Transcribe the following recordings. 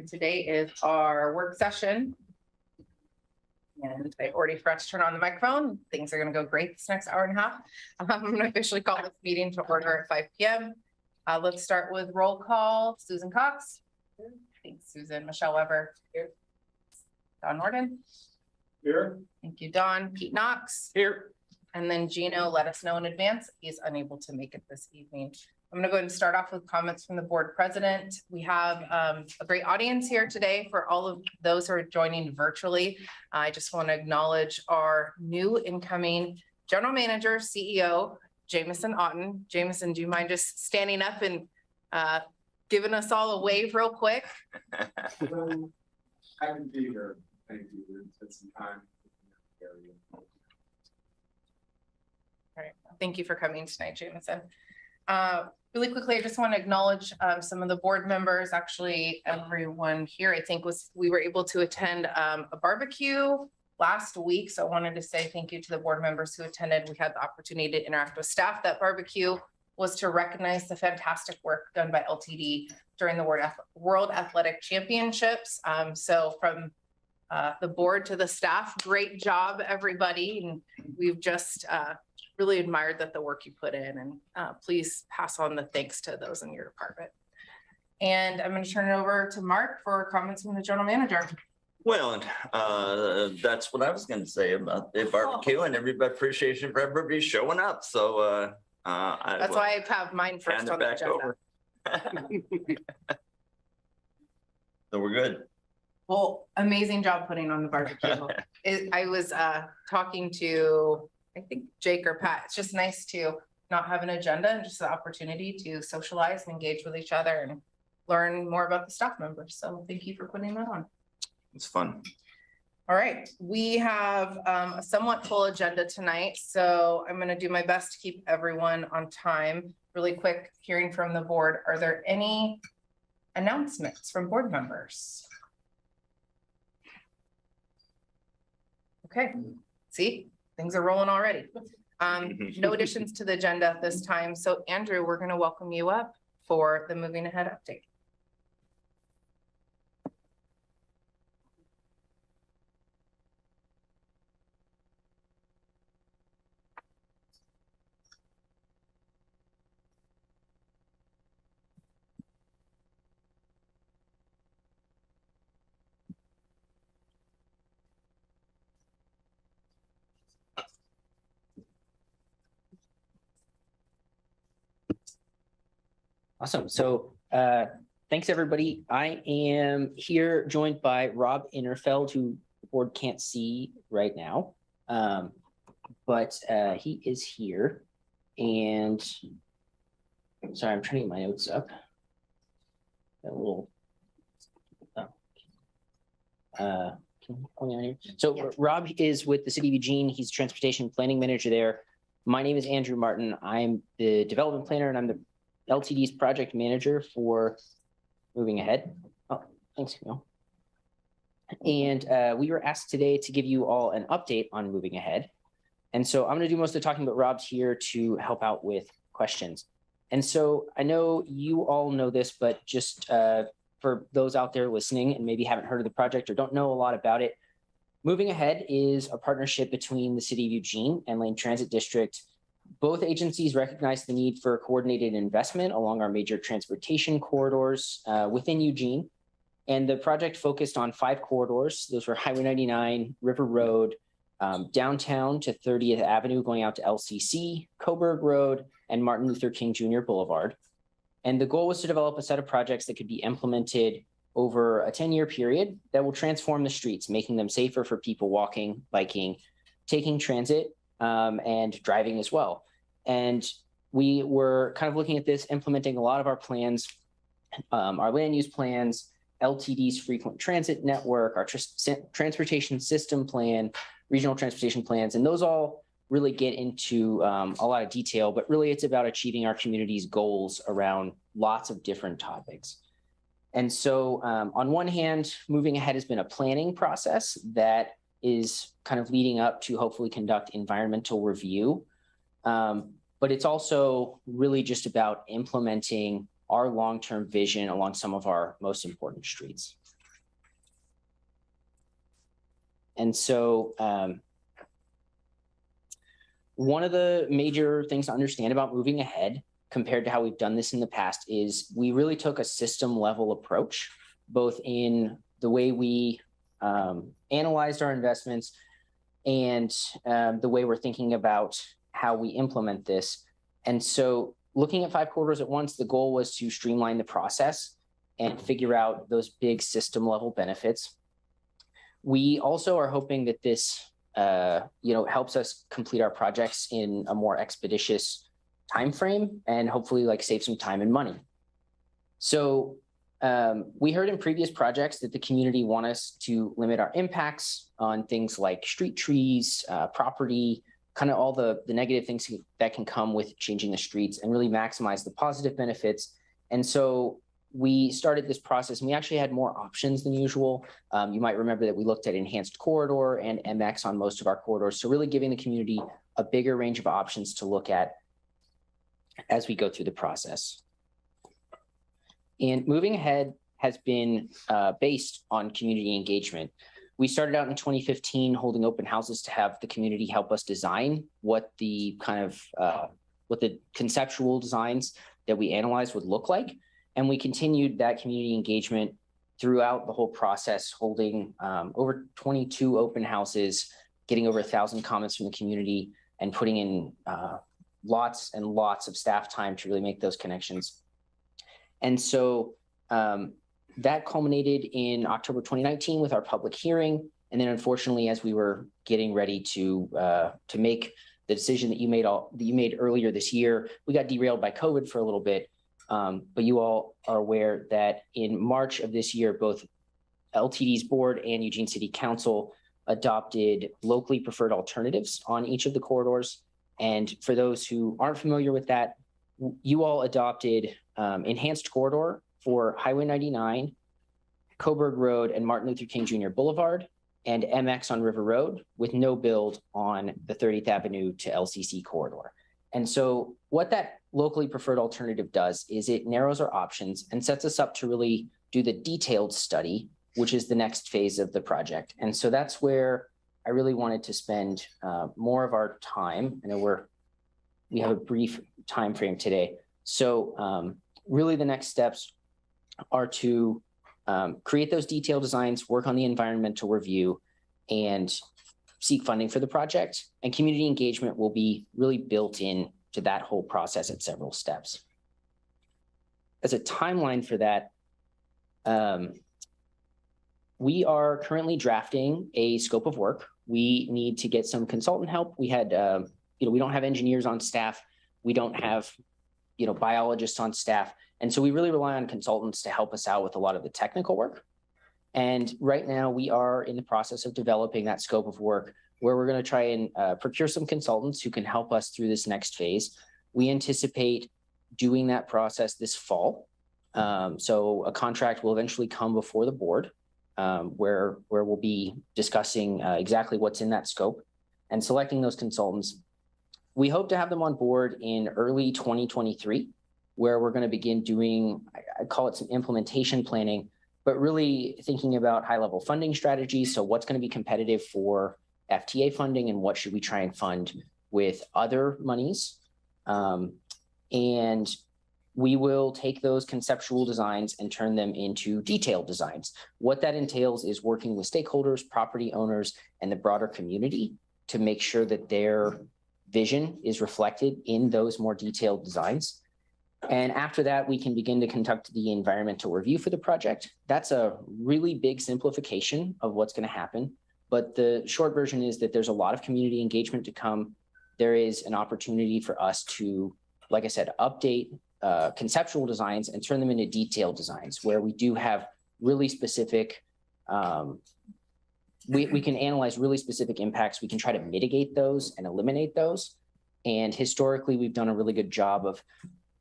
And today is our work session. And I already forgot to turn on the microphone. Things are going to go great this next hour and a half. I'm going to officially call this meeting to order at 5 p.m. Let's start with roll call. Susan Cox. Thanks, Susan. Michelle Weber. Here. Don Norden. Here. Thank you, Don. Pete Knox. Here. And then Gino let us know in advance he's unable to make it this evening. I'm going to go ahead and start off with comments from the board president. We have a great audience here today for all of those who are joining virtually. I just want to acknowledge our new incoming general manager, CEO, Jameson Otten. Jameson, do you mind just standing up and giving us all a wave real quick? I can be here. Thank you. It's some time. All right. Thank you for coming tonight, Jameson. Really quickly, I just want to acknowledge some of the board members, actually everyone here, I think we were able to attend a barbecue last week. So I wanted to say thank you to the board members who attended. We had the opportunity to interact with staff. That barbecue was to recognize the fantastic work done by LTD during the World Athletic Championships. So from the board to the staff, great job, everybody. And we've just really admired the work you put in, and please pass on the thanks to those in your department. And I'm going to turn it over to Mark for comments from the general manager. Well, that's what I was going to say about the barbecue and everybody appreciation for everybody showing up. So that's why I have mine first on the agenda. So we're good. Well, amazing job putting on the barbecue. I was talking to, I think, Jake or Pat. It's just nice to not have an agenda and just the opportunity to socialize and engage with each other and learn more about the staff members. So thank you for putting that on. It's fun. All right. We have a somewhat full agenda tonight, so I'm going to do my best to keep everyone on time. Really quick, hearing from the board. Are there any announcements from board members? Okay. See? Things are rolling already. No additions to the agenda at this time. So Andrew, we're going to welcome you up for the moving ahead update. Awesome. So thanks, everybody. I am here joined by Rob Innerfeld, who the board can't see right now, but he is here. And sorry, I'm trying to get my notes up. A little. Can you point me on here? So yeah. Rob is with the City of Eugene. He's transportation planning manager there. My name is Andrew Martin. I'm the development planner, and I'm the LTD's project manager for Moving Ahead. Oh, thanks, Neil. And we were asked today to give you all an update on Moving Ahead. And so I'm going to do most of the talking, but Rob's here to help out with questions. And so I know you all know this, but just for those out there listening and maybe haven't heard of the project or don't know a lot about it, Moving Ahead is a partnership between the City of Eugene and Lane Transit District. Both agencies recognize the need for coordinated investment along our major transportation corridors within Eugene. And the project focused on 5 corridors. Those were Highway 99, River Road, downtown to 30th Avenue going out to LCC, Coburg Road, and Martin Luther King Jr. Boulevard. And the goal was to develop a set of projects that could be implemented over a 10-year period that will transform the streets, making them safer for people walking, biking, taking transit, and driving as well. And we were kind of looking at this, implementing a lot of our plans, our land use plans, LTD's frequent transit network, our transportation system plan, regional transportation plans, and those all really get into a lot of detail, but really it's about achieving our community's goals around lots of different topics. And so on one hand, Moving Ahead has been a planning process that is kind of leading up to hopefully conduct environmental review. But it's also really just about implementing our long-term vision along some of our most important streets. And so one of the major things to understand about moving ahead compared to how we've done this in the past is we really took a system level approach, both in the way we analyzed our investments and the way we're thinking about how we implement this. And so looking at 5 corridors at once, the goal was to streamline the process and figure out those big system level benefits. We also are hoping that this helps us complete our projects in a more expeditious time frame and hopefully like save some time and money. So we heard in previous projects that the community want us to limit our impacts on things like street trees, property, kind of all the negative things that can come with changing the streets, and really maximize the positive benefits. And so we started this process, and we actually had more options than usual. You might remember that we looked at enhanced corridor and MX on most of our corridors. So really giving the community a bigger range of options to look at as we go through the process. And moving ahead has been based on community engagement. We started out in 2015 holding open houses to have the community help us design what the kind of what the conceptual designs that we analyzed would look like. And we continued that community engagement throughout the whole process, holding over 22 open houses, getting over 1,000 comments from the community, and putting in lots and lots of staff time to really make those connections. And so that culminated in October 2019 with our public hearing. And then unfortunately, as we were getting ready to make the decision that you made earlier this year, we got derailed by COVID for a little bit. But you all are aware that in March of this year, both LTD's board and Eugene City Council adopted locally preferred alternatives on each of the corridors. And for those who aren't familiar with that, you all adopted enhanced corridor for Highway 99, Coburg Road, and Martin Luther King Jr. Boulevard, and MX on River Road, with no build on the 30th Avenue to LCC corridor. And so what that locally preferred alternative does is it narrows our options and sets us up to really do the detailed study, which is the next phase of the project. And so that's where I really wanted to spend more of our time. I know we have a brief time frame today. So really the next steps are to create those detailed designs, work on the environmental review, and seek funding for the project. And community engagement will be really built in to that whole process at several steps. As a timeline for that, we are currently drafting a scope of work. We need to get some consultant help. We had, we don't have engineers on staff. We don't have, biologists on staff. And so we really rely on consultants to help us out with a lot of the technical work. And right now we are in the process of developing that scope of work, where we're going to try and procure some consultants who can help us through this next phase. We anticipate doing that process this fall. So a contract will eventually come before the board, where we'll be discussing exactly what's in that scope and selecting those consultants. We hope to have them on board in early 2023, where we're going to begin doing, I call it some implementation planning, but really thinking about high-level funding strategies. So what's going to be competitive for FTA funding, and what should we try and fund with other monies? And we will take those conceptual designs and turn them into detailed designs. What that entails is working with stakeholders, property owners, and the broader community to make sure that their vision is reflected in those more detailed designs. And after that, we can begin to conduct the environmental review for the project. That's a really big simplification of what's going to happen. But the short version is that there's a lot of community engagement to come. There is an opportunity for us to, like I said, update conceptual designs and turn them into detailed designs, where we do have really specific, we can analyze really specific impacts. We can try to mitigate those and eliminate those. And historically, we've done a really good job of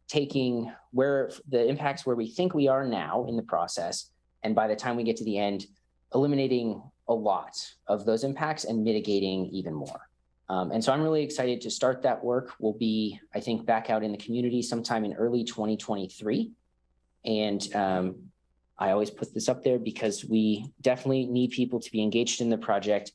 taking where the impacts where we think we are now in the process, and by the time we get to the end, eliminating a lot of those impacts and mitigating even more. And so I'm really excited to start that work. We'll be, I think, back out in the community sometime in early 2023. And I always put this up there because we definitely need people to be engaged in the project.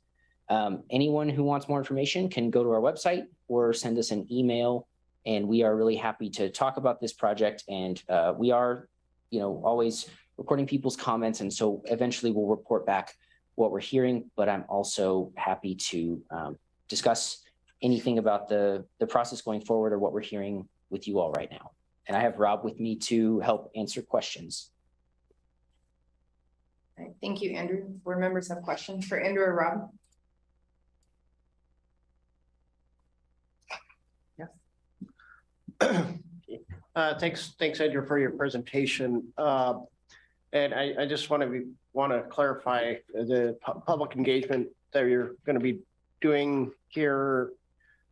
Anyone who wants more information can go to our website or send us an email, and we are really happy to talk about this project. And we are, always recording people's comments, and so eventually we'll report back what we're hearing. But I'm also happy to discuss anything about the process going forward or what we're hearing with you all right now. And I have Rob with me to help answer questions. All right, thank you, Andrew. Board members have questions for Andrew or Rob? Thanks, Andrew, for your presentation. And I just want to clarify the public engagement that you're going to be doing here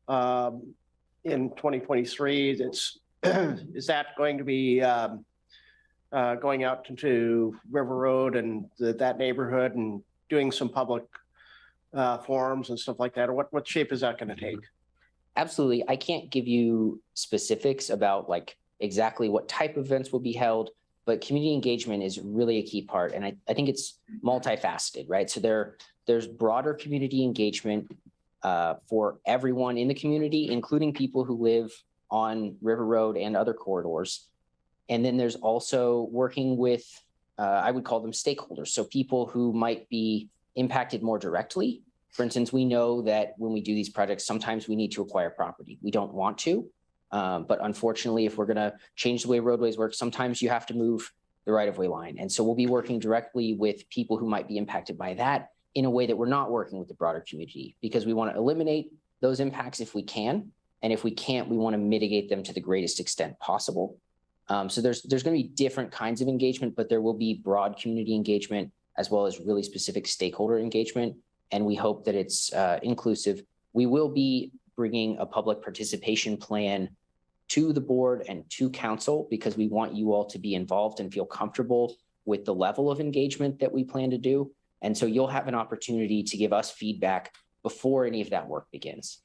in 2023. Is that going to be going out into River Road and that neighborhood and doing some public forums and stuff like that? Or what shape is that going to take? Absolutely. I can't give you specifics about like exactly what type of events will be held, but community engagement is really a key part. And I think it's multifaceted, right? So there's broader community engagement for everyone in the community, including people who live on River Road and other corridors. And then there's also working with, I would call them stakeholders. So people who might be impacted more directly. For instance, we know that when we do these projects, sometimes we need to acquire property. We don't want to, but unfortunately, if we're going to change the way roadways work, sometimes you have to move the right-of-way line. And so we'll be working directly with people who might be impacted by that in a way that we're not working with the broader community, because we want to eliminate those impacts if we can. And if we can't, we want to mitigate them to the greatest extent possible. So there's going to be different kinds of engagement, but there will be broad community engagement as well as really specific stakeholder engagement. And we hope that it's inclusive. We will be bringing a public participation plan to the board and to council because we want you all to be involved and feel comfortable with the level of engagement that we plan to do. And so you'll have an opportunity to give us feedback before any of that work begins.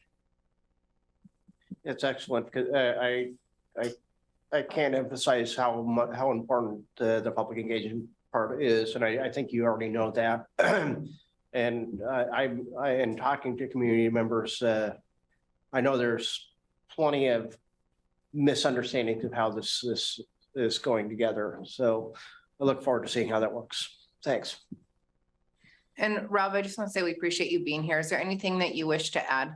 It's excellent because I can't emphasize how important the public engagement part is, and I think you already know that. And I in talking to community members, I know there's plenty of misunderstandings of how this is going together. So I look forward to seeing how that works. Thanks. And Rob, I just want to say we appreciate you being here. Is there anything that you wish to add?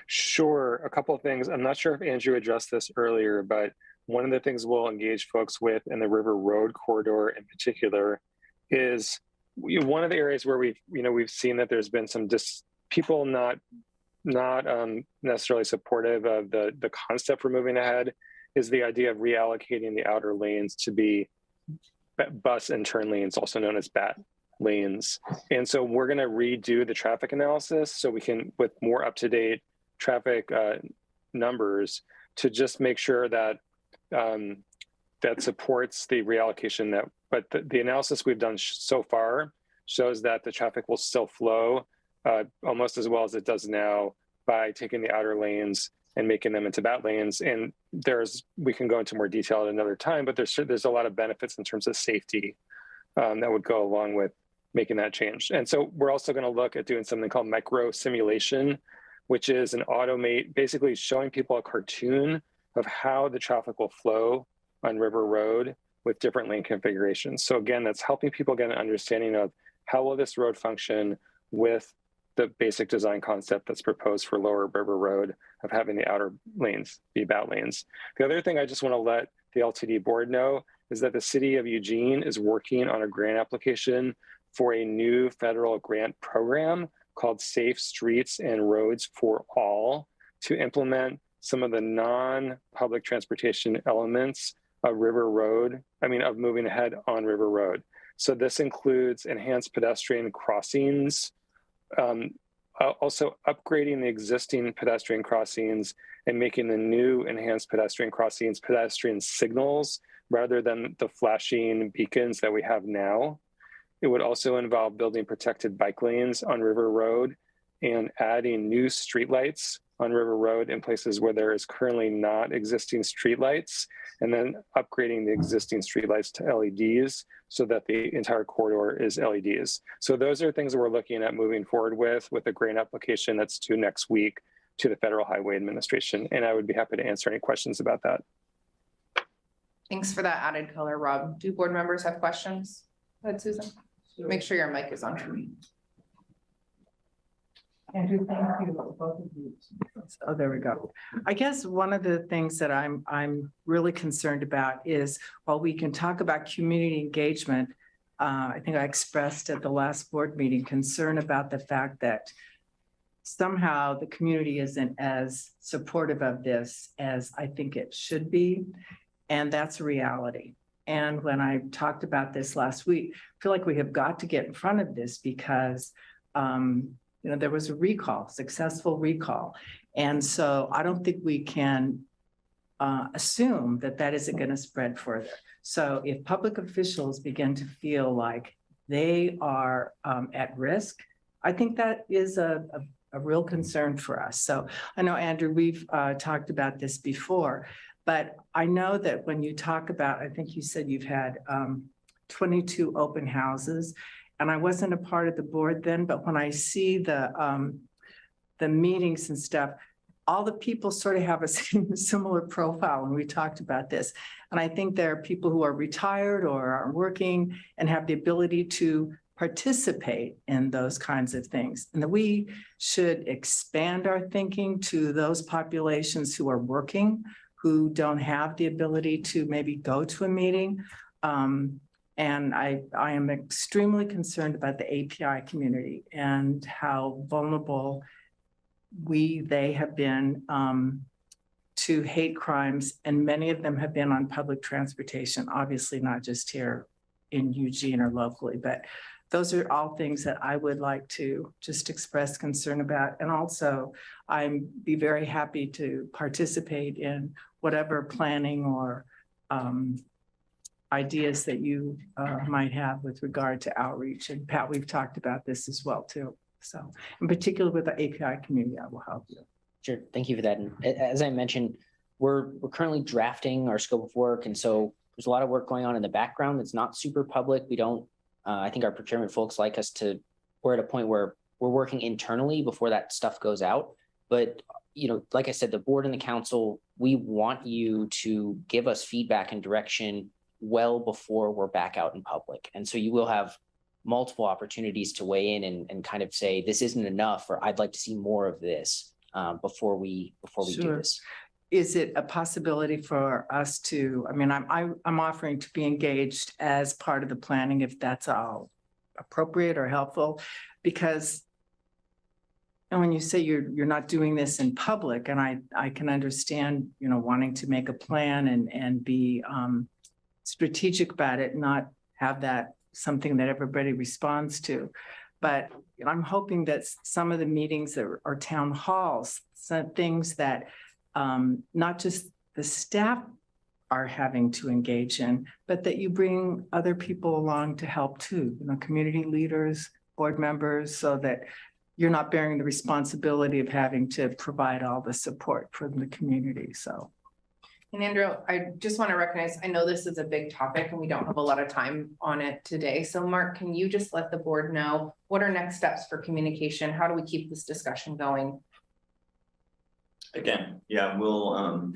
Sure, a couple of things. I'm not sure if Andrew addressed this earlier, but one of the things we'll engage folks with in the River Road corridor in particular is one of the areas where we've seen that there's been some people not necessarily supportive of the concept for moving ahead is the idea of reallocating the outer lanes to be bus and turn lanes, also known as BAT lanes. And so we're going to redo the traffic analysis so we can, with more up-to-date traffic numbers, to just make sure that that supports the reallocation but the analysis we've done so far shows that the traffic will still flow almost as well as it does now by taking the outer lanes and making them into BAT lanes. And we can go into more detail at another time, but there's a lot of benefits in terms of safety that would go along with making that change. And so we're also going to look at doing something called micro simulation, which is an basically showing people a cartoon of how the traffic will flow on River Road with different lane configurations. So again, that's helping people get an understanding of how will this road function with the basic design concept that's proposed for Lower River Road of having the outer lanes be BAT lanes. The other thing I just want to let the LTD board know is that the city of Eugene is working on a grant application for a new federal grant program called Safe Streets and Roads for All to implement some of the non-public transportation elements of of moving ahead on River Road. So this includes enhanced pedestrian crossings, also upgrading the existing pedestrian crossings and making the new enhanced pedestrian crossings pedestrian signals rather than the flashing beacons that we have now. It would also involve building protected bike lanes on River Road and adding new streetlights on River Road in places where there is currently not existing streetlights, and then upgrading the existing streetlights to LEDs so that the entire corridor is LEDs. So those are things that we're looking at moving forward with a grant application that's due next week to the Federal Highway Administration. And I would be happy to answer any questions about that. Thanks for that added color, Rob. Do board members have questions? Go ahead, Susan. Make sure your mic is on for me. Andrew, thank you, both of you. Oh, there we go. I guess one of the things that I'm really concerned about is while we can talk about community engagement, I think I expressed at the last board meeting concern about the fact that somehow the community isn't as supportive of this as I think it should be. And that's a reality. And when I talked about this last week, I feel like we have got to get in front of this because there was a recall, successful recall. And so I don't think we can assume that that isn't going to spread further. So if public officials begin to feel like they are at risk, I think that is a real concern for us. So I know, Andrew, we've talked about this before, but I know that when you talk about, I think you said you've had 22 open houses. And I wasn't a part of the board then, but when I see the meetings and stuff, all the people sort of have a similar profile, and we talked about this. And I think there are people who are retired or are working and have the ability to participate in those kinds of things. And that we should expand our thinking to those populations who are working, who don't have the ability to maybe go to a meeting. And I am extremely concerned about the API community and how vulnerable they have been to hate crimes. And many of them have been on public transportation, obviously not just here in Eugene or locally, but those are all things that I would like to just express concern about. And also I'd be very happy to participate in whatever planning or ideas that you might have with regard to outreach. And Pat, we've talked about this as well too. So in particular with the API community, I will help you. Sure, thank you for that. And as I mentioned, we're currently drafting our scope of work. And so there's a lot of work going on in the background that's not super public. We don't, I think our procurement folks like us we're at a point where we're working internally before that stuff goes out. But, like I said, the board and the council, we want you to give us feedback and direction well before we're back out in public. And so you will have multiple opportunities to weigh in and kind of say, this isn't enough, or I'd like to see more of this before we do this. Is it a possibility for us to, I'm offering to be engaged as part of the planning if that's all appropriate or helpful, because when you say you're not doing this in public, and I can understand, wanting to make a plan and be strategic about it, not have that something that everybody responds to. But I'm hoping that some of the meetings or town halls, some things that not just the staff are having to engage in, but that you bring other people along to help too, community leaders, board members, so that you're not bearing the responsibility of having to provide all the support from the community. So. And Andrew, I just want to recognize, I know this is a big topic and we don't have a lot of time on it today. So Mark, can you just let the board know what are next steps for communication? How do we keep this discussion going? Again, yeah, we'll,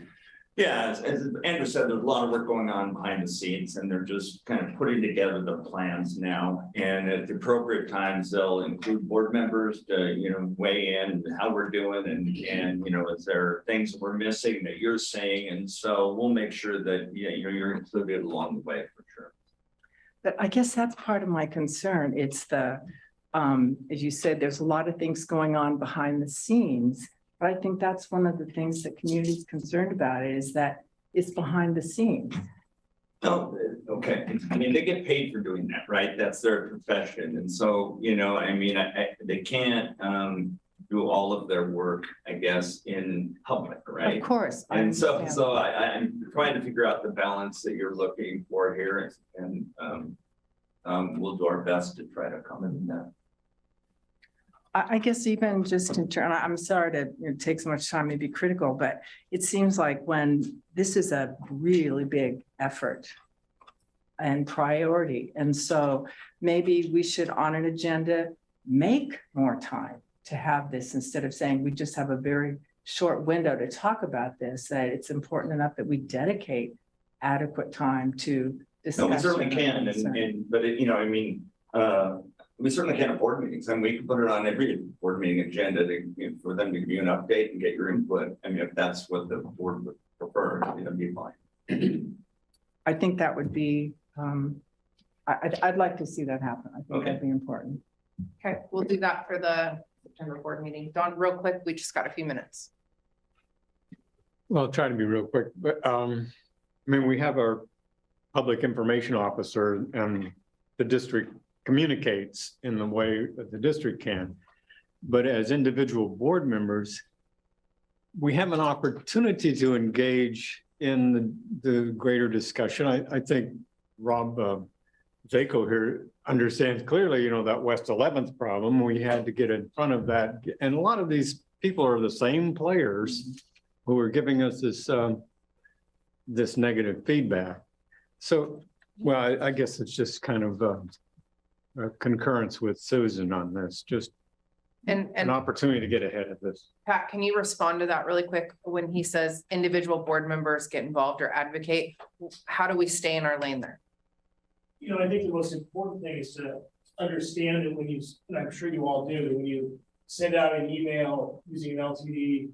as Andrew said, there's a lot of work going on behind the scenes, and they're just kind of putting together the plans now. And at the appropriate times, they'll include board members to, weigh in how we're doing, and is there things that we're missing that you're saying? And so we'll make sure that you're included along the way for sure. But I guess that's part of my concern. It's the, as you said, there's a lot of things going on behind the scenes. But I think that's one of the things that community is concerned about, is that it's behind the scenes. Oh, okay. They get paid for doing that, right? That's their profession. And so, they can't do all of their work, I guess, in public, right? Of course. And so I'm trying to figure out the balance that you're looking for here, and we'll do our best to try to come in that. I guess even just in turn, I'm sorry to take so much time to be critical, but it seems like when this is a really big effort and priority. And so maybe we should on an agenda, make more time to have this instead of saying we just have a very short window to talk about this, that it's important enough that we dedicate adequate time to discuss. No, we certainly can, but it, I mean, we certainly can have board meetings, and we can put it on every board meeting agenda for them to give you an update and get your input. I mean, if that's what the board would prefer, that'd be fine. I think that would be, I'd like to see that happen. I think that'd be important. Okay, we'll do that for the September board meeting. Dawn, real quick, we just got a few minutes. Well, I'll try to be real quick, but I mean, we have our public information officer and the district communicates in the way that the district can. But as individual board members, we have an opportunity to engage in the greater discussion. I think Rob Zako here understands clearly, that West 11th problem. We had to get in front of that. And a lot of these people are the same players who are giving us this negative feedback. So, well, I guess it's just kind of a concurrence with Susan on this, just an opportunity to get ahead of this. Pat, can you respond to that really quick? When he says individual board members get involved or advocate, how do we stay in our lane there? I think the most important thing is to understand that when you, and I'm sure you all do, when you send out an email using an LTD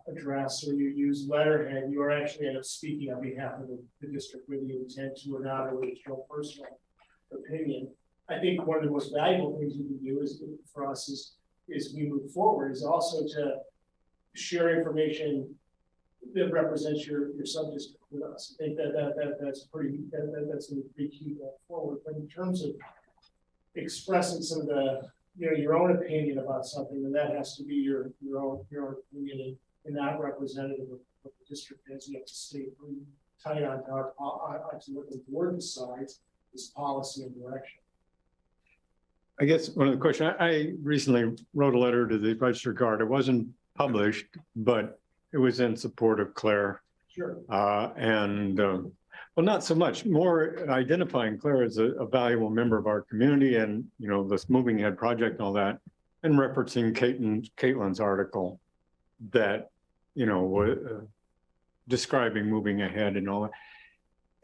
address, or you use letterhead, you are actually end up speaking on behalf of the district, whether you intend to or not, or whether it's your personal opinion. I think one of the most valuable things you can do is for us is we move forward is also to share information that represents your sub-district with us. I think that's pretty key going forward. But in terms of expressing some of the your own opinion about something, then that has to be your own opinion and not representative of what the district is. You have to stay pretty tight on to what the board decides is policy and direction. I guess one of the questions, I recently wrote a letter to the Register Guard. It wasn't published, but it was in support of Claire. Sure. Well, not so much, more identifying Claire as a valuable member of our community and, this Moving Ahead project and all that, and referencing Caitlin's article that, describing moving ahead and all that.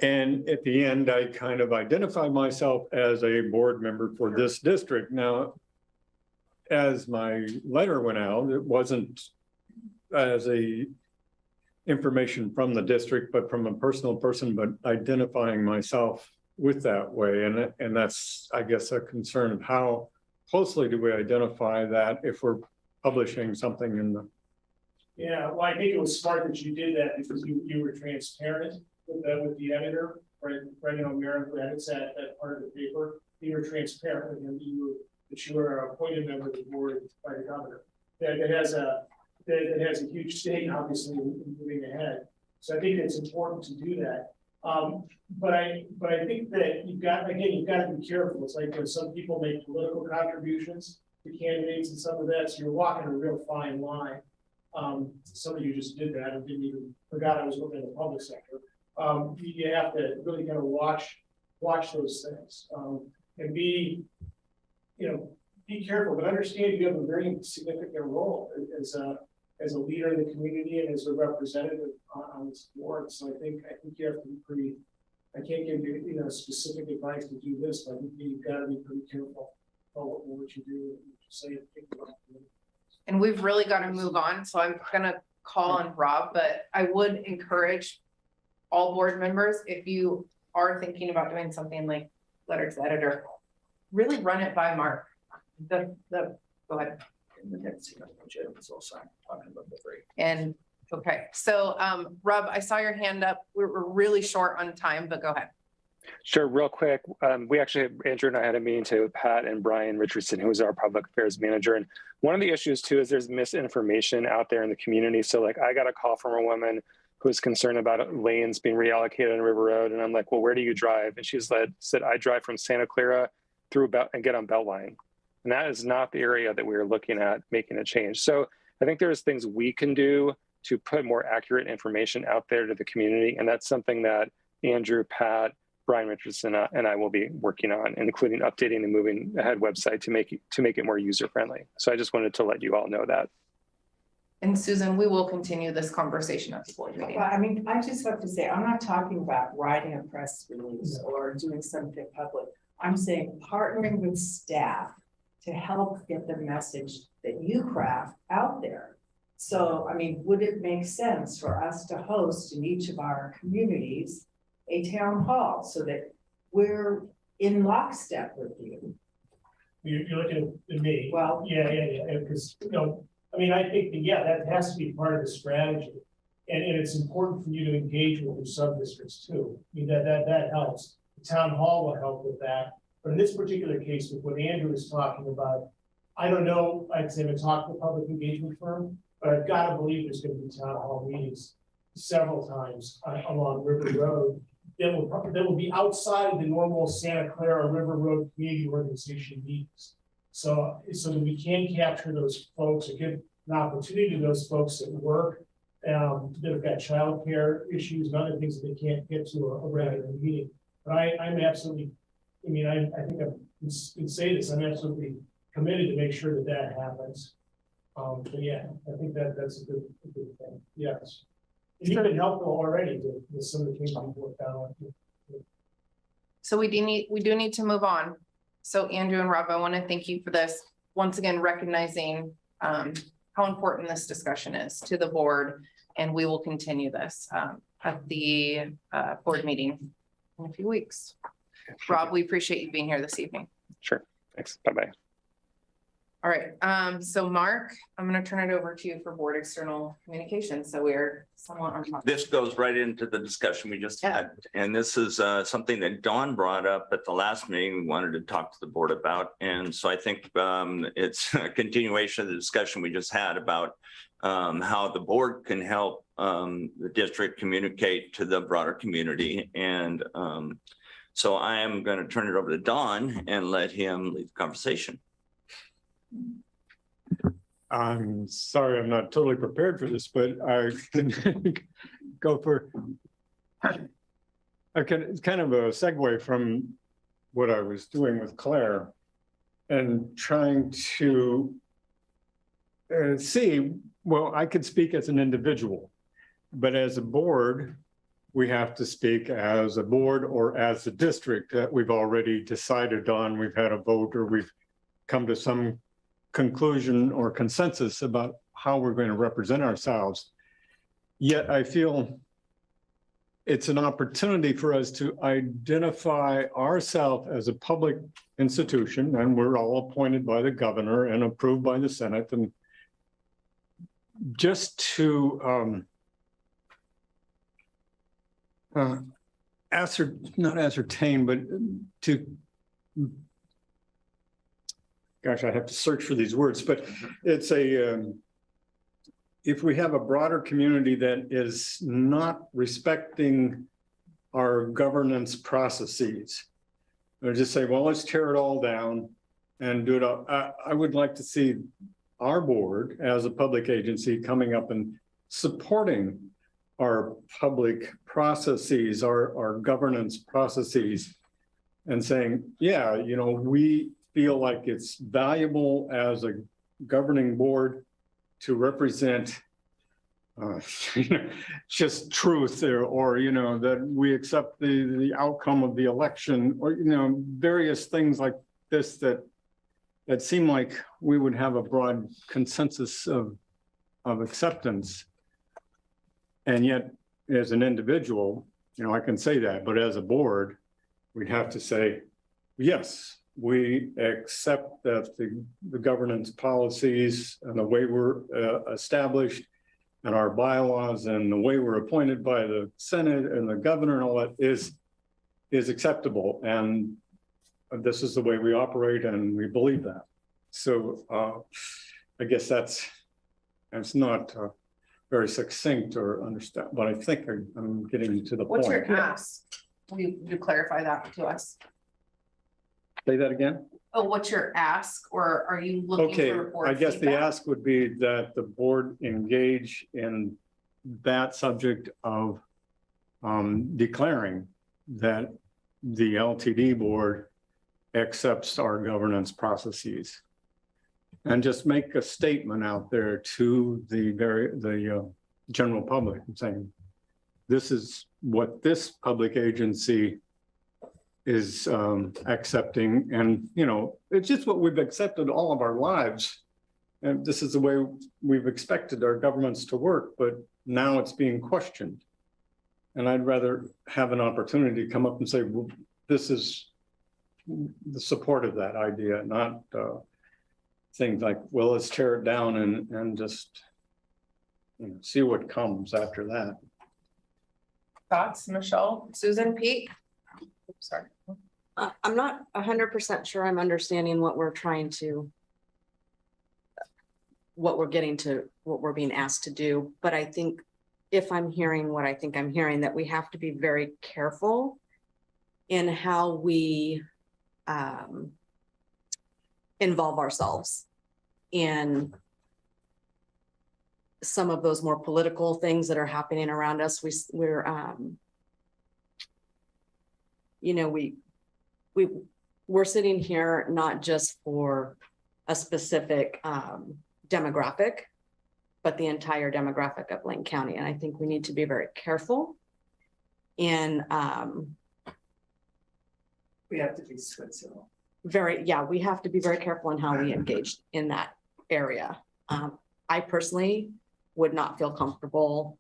And at the end, I kind of identified myself as a board member for this district. Now, as my letter went out, it wasn't as a information from the district, but from a personal person, but identifying myself with that way. And that's, I guess, a concern of how closely do we identify that if we're publishing something in the. Yeah, well, I think it was smart that you did that because you were transparent with the editor, right? Brendan O'Meara, who edits that part of the paper. You were transparent with him that you were an appointed member of the board by the governor. That has a huge stake, obviously, in moving ahead. So I think it's important to do that. But I think that you've got to be careful. It's like when some people make political contributions to candidates and some of that, so you're walking a real fine line. Some of you just did that and didn't even forgot I was working in the public sector. You have to really kind of watch those things and be careful, but understand you have a very significant role as a leader in the community and as a representative on this board. So I think you have to be pretty. I can't give you specific advice to do this, but I think you've got to be pretty careful about what you do and what you say. And we've really got to move on. So I'm gonna call on Rob, but I would encourage all board members, if you are thinking about doing something like letter to editor, really run it by Mark. Go ahead. And okay, so Rob, I saw your hand up. We're really short on time, but go ahead. Sure, real quick. Andrew and I had a meeting today with Pat and Brian Richardson, who is our public affairs manager. And one of the issues too is there's misinformation out there in the community. So like I got a call from a woman who's concerned about lanes being reallocated on River Road. And I'm like, well, where do you drive? And she's said, I drive from Santa Clara through and get on Beltline. And that is not the area that we're looking at making a change. So I think there's things we can do to put more accurate information out there to the community. And that's something that Andrew, Pat, Brian Richardson, and I will be working on, including updating the Moving Ahead website to make it more user-friendly. So I just wanted to let you all know that. And Susan, we will continue this conversation at the board meeting. Well, I mean, I just have to say, I'm not talking about writing a press release or doing something public. I'm saying partnering with staff to help get the message that you craft out there. So, I mean, would it make sense for us to host in each of our communities a town hall so that we're in lockstep with you? You're looking at me. Well, Yeah, because, I mean, I think that, that has to be part of the strategy. And it's important for you to engage with your sub-districts too. I mean, that helps. The town hall will help with that. But in this particular case, with what Andrew is talking about, I don't know, I'd say, I've talked to a public engagement firm, but I've got to believe there's going to be town hall meetings several times along River Road that will be outside of the normal Santa Clara River Road Community Organization meetings. So that we can capture those folks and give an opportunity to those folks at work that have got childcare issues and other things that they can't get to a regular meeting. But I'm absolutely, I mean, I think I can say this, I'm absolutely committed to make sure that happens. But yeah, I think that's a good thing. Yes. You've been helpful already with some of the things we've worked on. So we do need to move on. So Andrew and Rob, I want to thank you for this. Once again, recognizing how important this discussion is to the board, and we will continue this at the board meeting in a few weeks. Rob, we appreciate you being here this evening. Sure. Thanks. Bye-bye. All right. So Mark, I'm going to turn it over to you for board external communications. So we're somewhat on top. This goes right into the discussion we just had. And this is something that Dawn brought up at the last meeting we wanted to talk to the board about. And so I think it's a continuation of the discussion we just had about how the board can help the district communicate to the broader community. And so I am going to turn it over to Don and let him lead the conversation. I'm sorry, I'm not totally prepared for this, but I can go for, it's kind of a segue from what I was doing with Claire and trying to see, well, I could speak as an individual, but as a board, we have to speak as a board or as a district that we've already decided on. We've had a vote or we've come to some conclusion or consensus about how we're going to represent ourselves. Yet I feel it's an opportunity for us to identify ourselves as a public institution, and we're all appointed by the governor and approved by the Senate, and just to not ascertain, but to, gosh, I have to search for these words, but it's if we have a broader community that is not respecting our governance processes, or just say, well, let's tear it all down and do it. I would like to see our board as a public agency coming up and supporting our public processes, our governance processes, and saying, yeah, we feel like it's valuable as a governing board to represent just truth or that we accept the outcome of the election, or various things like this that seem like we would have a broad consensus of acceptance. And yet, as an individual, I can say that, but as a board, we'd have to say, yes, we accept that the governance policies and the way we're established and our bylaws and the way we're appointed by the Senate and the governor and all that is acceptable. And this is the way we operate and we believe that. So I guess that's not very succinct or understand, but I think I'm getting to the point. What's your ask? Will you clarify that to us? Say that again? Oh, what's your ask, or are you looking Okay, for board I guess the feedback? ask would be that the board engage in that subject of declaring that the LTD board accepts our governance processes. And just make a statement out there to the general public saying, this is what this public agency is accepting. And, you know, it's just what we've accepted all of our lives. And this is the way we've expected our governments to work, but now it's being questioned. And I'd rather have an opportunity to come up and say, well, this is the support of that idea, not things like, well, let's tear it down and just, you know, see what comes after that. Thoughts, Michelle, Susan, Pete? Oops, sorry. I'm not 100% sure I'm understanding what we're trying to, what we're getting to, what we're being asked to do. But I think if I'm hearing what I think I'm hearing, that we have to be very careful in how we involve ourselves in some of those more political things that are happening around us. We're you know, we're sitting here not just for a specific demographic, but the entire demographic of Lane County. And I think we need to be very careful in We have to be Switzerland. we have to be very careful in how we engage in that area. I personally would not feel comfortable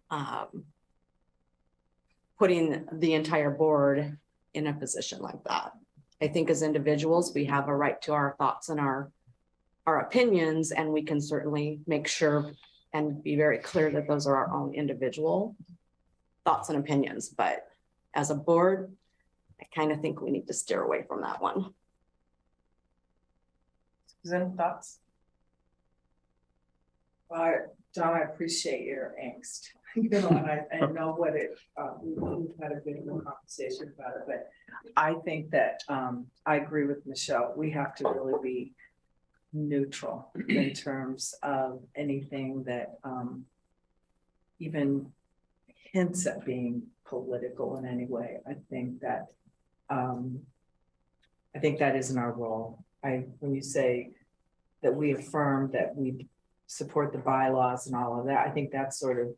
putting the entire board in a position like that. I think as individuals, we have a right to our thoughts and our opinions, and we can certainly make sure and be very clear that those are our own individual thoughts and opinions. But as a board, I kind of think we need to steer away from that one. Susan, thoughts? John, I appreciate your angst. You know, and I know what it, we've had a bit of a conversation about it, but I think that I agree with Michelle. We have to really be neutral in terms of anything that even hints at being political in any way. I think that isn't our role. When you say that we affirm that we support the bylaws and all of that, I think that's sort of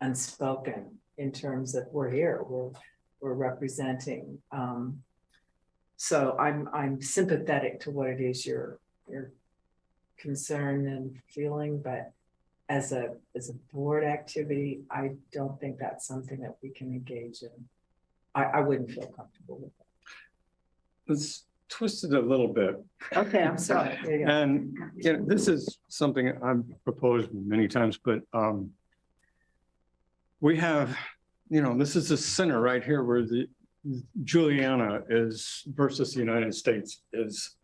unspoken in terms of we're here, we're representing. So I'm sympathetic to what it is you're concerned and feeling, but as a board activity, I don't think that's something that we can engage in. I wouldn't feel comfortable with that. Let's twist it a little bit. Okay, I'm sorry. There you go. And you know, this is something I've proposed many times, but we have, you know, this is the center right here where the Juliana is versus the United States is,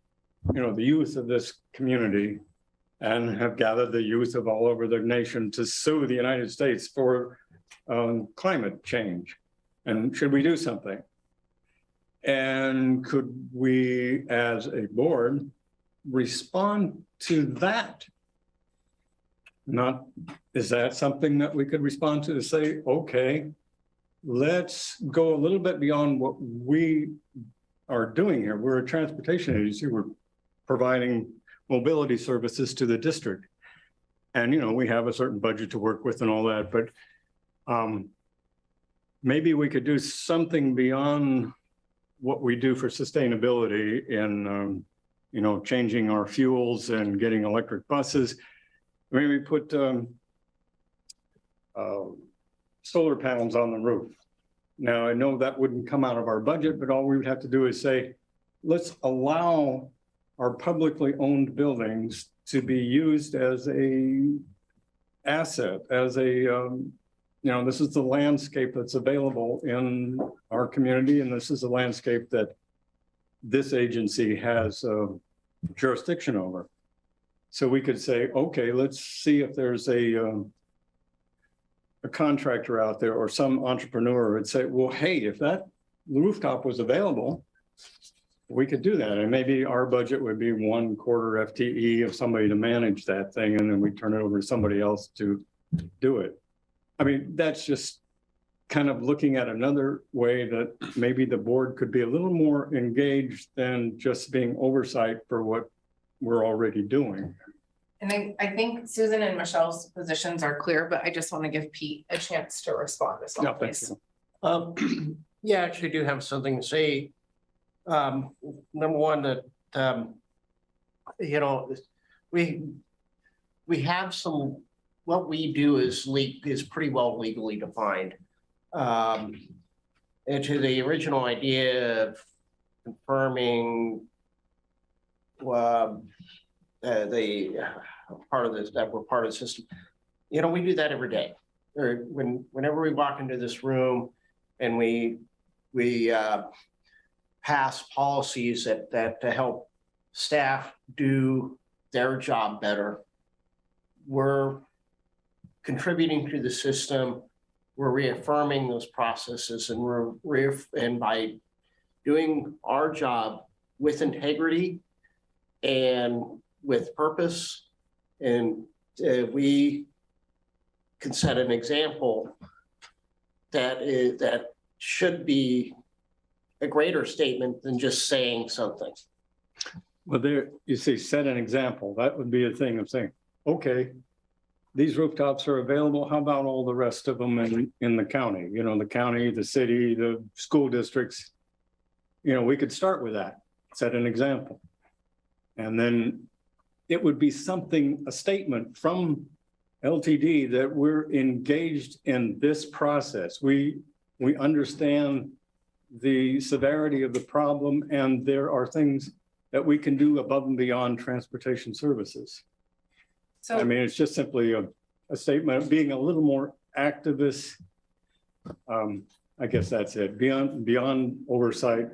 you know, the youth of this community and have gathered the youth of all over the nation to sue the United States for climate change. And should we do something? And could we, as a board, respond to that? Is that something that we could respond to say, okay, let's go a little bit beyond what we are doing here. We're a transportation agency. We're providing mobility services to the district. And, you know, we have a certain budget to work with and all that, but maybe we could do something beyond what we do for sustainability in, you know, changing our fuels and getting electric buses. Maybe put solar panels on the roof. Now, I know that wouldn't come out of our budget, but all we would have to do is say, let's allow our publicly owned buildings to be used as a asset, as a, you know, this is the landscape that's available in our community, and this is the landscape that this agency has jurisdiction over. So we could say, okay, let's see if there's a contractor out there or some entrepreneur would say, well, hey, if that rooftop was available, we could do that. And maybe our budget would be 1/4 FTE of somebody to manage that thing, and then we turn it over to somebody else to do it. I mean, that's just kind of looking at another way that maybe the board could be a little more engaged than just being oversight for what we're already doing. And I think Susan and Michelle's positions are clear, but I just want to give Pete a chance to respond as well, Yeah, thank please. you. Yeah, I actually do have something to say. Number one, that, you know, we have some, what we do is pretty well legally defined. And to the original idea of confirming the part of this, that we're part of the system, you know, we do that every day. Or whenever we walk into this room and we pass policies that to help staff do their job better, we're contributing to the system. We're reaffirming those processes, and and by doing our job with integrity and with purpose, and we can set an example that should be a greater statement than just saying something. Well, there, you see, set an example. That would be a thing of saying, okay, these rooftops are available. How about all the rest of them in the county? You know, the county, the city, the school districts. You know, we could start with that, set an example. And then it would be something, a statement from LTD that we're engaged in this process. We understand the severity of the problem, and there are things that we can do above and beyond transportation services. I So, mean, it's just simply a statement of being a little more activist. I guess that's it. Beyond oversight,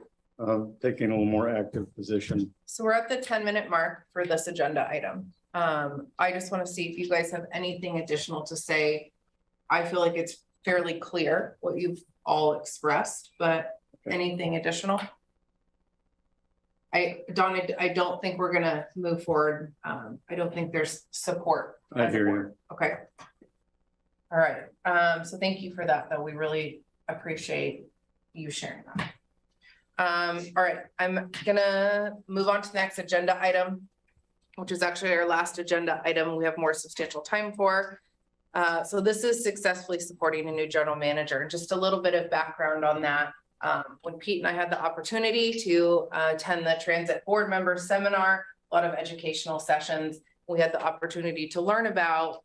taking a little more active position. so we're at the 10-minute mark for this agenda item. I just want to see if you guys have anything additional to say. I feel like it's fairly clear what you've all expressed, but anything additional? Donna, I don't think we're gonna move forward. I don't think there's support. I as a hear you. board. Okay. All right, so thank you for that, though. We really appreciate you sharing that. All right, I'm gonna move on to the next agenda item, which is actually our last agenda item we have more substantial time for. So this is successfully supporting a new general manager. And just a little bit of background on that. When Pete and I had the opportunity to attend the Transit Board Member Seminar, a lot of educational sessions, we had the opportunity to learn about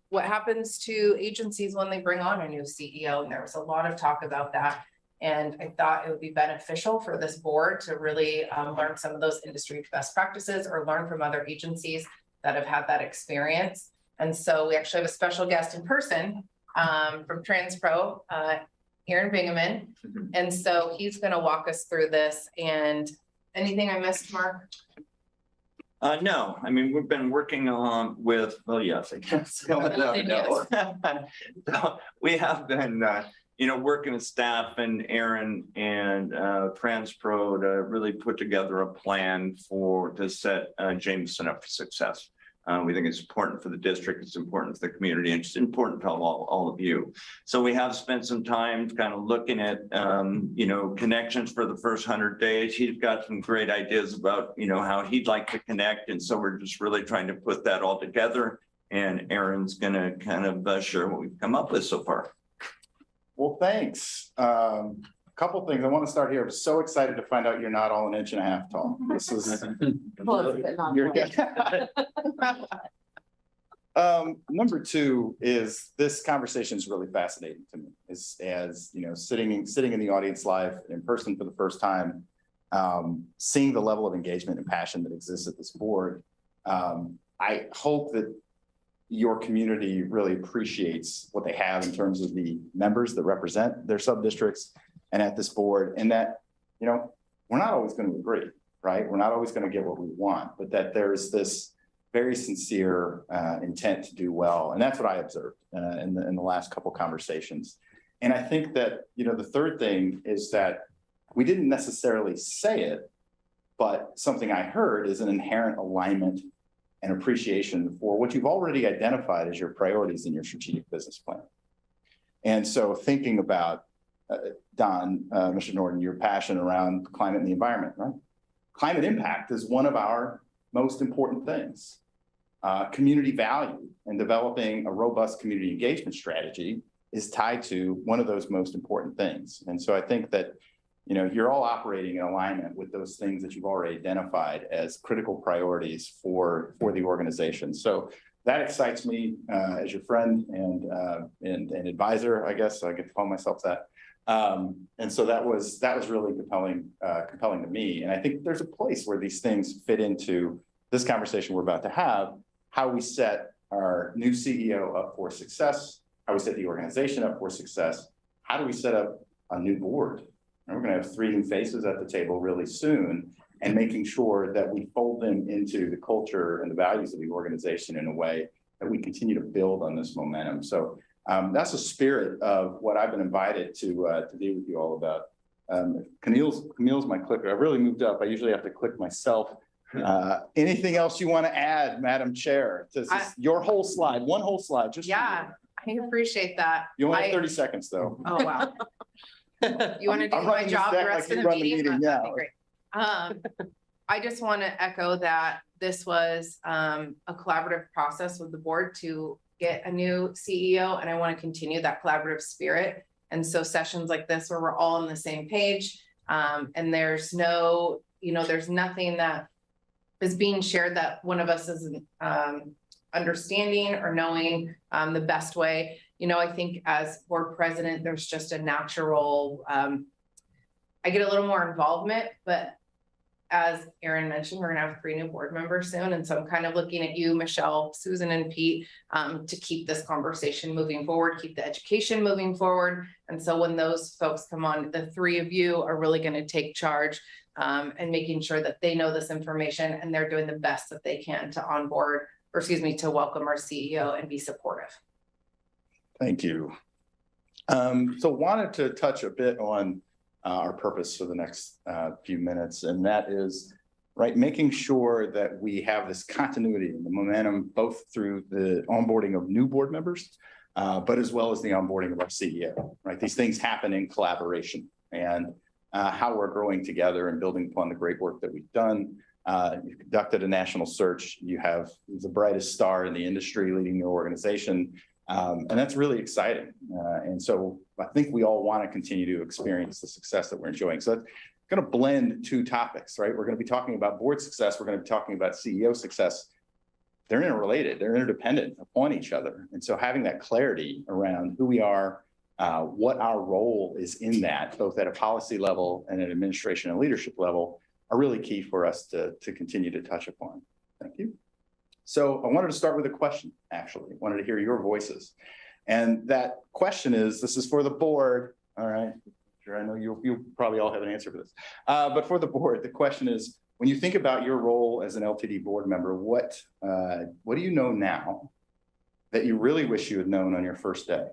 what happens to agencies when they bring on a new CEO. And there was a lot of talk about that. And I thought it would be beneficial for this board to really learn some of those industry best practices or learn from other agencies that have had that experience. And so we actually have a special guest in person from TransPro, Aaron Bingaman. And so he's going to walk us through this. And anything I missed, Mark? No, I mean, we've been working on with, well, yes, I guess. No. So we have been, working with staff and Aaron and TransPro to really put together a plan to set Jameson up for success. We think it's important for the district, it's important for the community, and it's important to all of you. So we have spent some time kind of looking at, connections for the first 100 days. He's got some great ideas about, how he'd like to connect. And so we're just really trying to put that all together. And Aaron's going to kind of share what we've come up with so far. Well, thanks. Couple things. I want to start here. I'm so excited to find out you're not all 1.5 inches tall. This is Close, but not you're quite. Number two is this conversation is really fascinating to me. As you know, sitting in the audience live in person for the first time, seeing the level of engagement and passion that exists at this board. I hope that your community really appreciates what they have in terms of the members that represent their sub-districts and at this board, and that, we're not always going to agree, right? We're not always going to get what we want, but that there's this very sincere intent to do well. And that's what I observed in the last couple conversations. And I think that, the third thing is that we didn't necessarily say it, But something I heard is an inherent alignment and appreciation for what you've already identified as your priorities in your strategic business plan. And so thinking about, Don, Mr. Norton, your passion around climate and the environment, right? Climate impact is one of our most important things. Community value and developing a robust community engagement strategy is tied to one of those most important things. And so I think that, you're all operating in alignment with those things that you've already identified as critical priorities for the organization. So that excites me as your friend and advisor, I guess I get to call myself that. And so that was really compelling to me. And I think there's a place where these things fit into this conversation we're about to have, how we set our new CEO up for success, how we set the organization up for success, how do we set up a new board? And we're going to have 3 new faces at the table really soon, and making sure that we fold them into the culture and the values of the organization in a way that we continue to build on this momentum. So that's the spirit of what I've been invited to deal with you all about. Camille's my clicker. I've really moved up. I usually have to click myself. Anything else you want to add, Madam Chair? This is your whole slide, one whole slide. Just I appreciate that. You only have 30 seconds though. Oh, wow. You want to do my job the rest of the meeting? Yeah. That'd be great. I just want to echo that this was a collaborative process with the board to get a new CEO, and I want to continue that collaborative spirit. And so sessions like this where we're all on the same page, and there's no, there's nothing that is being shared that one of us isn't understanding or knowing the best way. I think as board president, there's just a natural, I get a little more involvement, but as Aaron mentioned, we're gonna have 3 new board members soon. And so I'm kind of looking at you, Michelle, Susan, and Pete, to keep this conversation moving forward, keep the education moving forward. And so when those folks come on, the 3 of you are really gonna take charge and making sure that they know this information and they're doing the best that they can to onboard, or to welcome our CEO and be supportive. Thank you. So wanted to touch a bit on our purpose for the next few minutes, and that is making sure that we have this continuity and the momentum both through the onboarding of new board members, but as well as the onboarding of our CEO. These things happen in collaboration, and how we're growing together and building upon the great work that we've done. You've conducted a national search. You have the brightest star in the industry leading your organization. And that's really exciting. And so I think we all want to continue to experience the success that we're enjoying. So it's going to blend 2 topics, right? We're going to be talking about board success. We're going to be talking about CEO success. They're interrelated. They're interdependent upon each other. And so having that clarity around who we are, what our role is in that, both at a policy level and an administration and leadership level, are really key for us to continue to touch upon. Thank you. So I wanted to start with a question, actually. I wanted to hear your voices. And that question is, this is for the board, all right? Sure, I know you'll probably all have an answer for this. But for the board, the question is, when you think about your role as an LTD board member, what do you know now that you really wish you had known on your first day?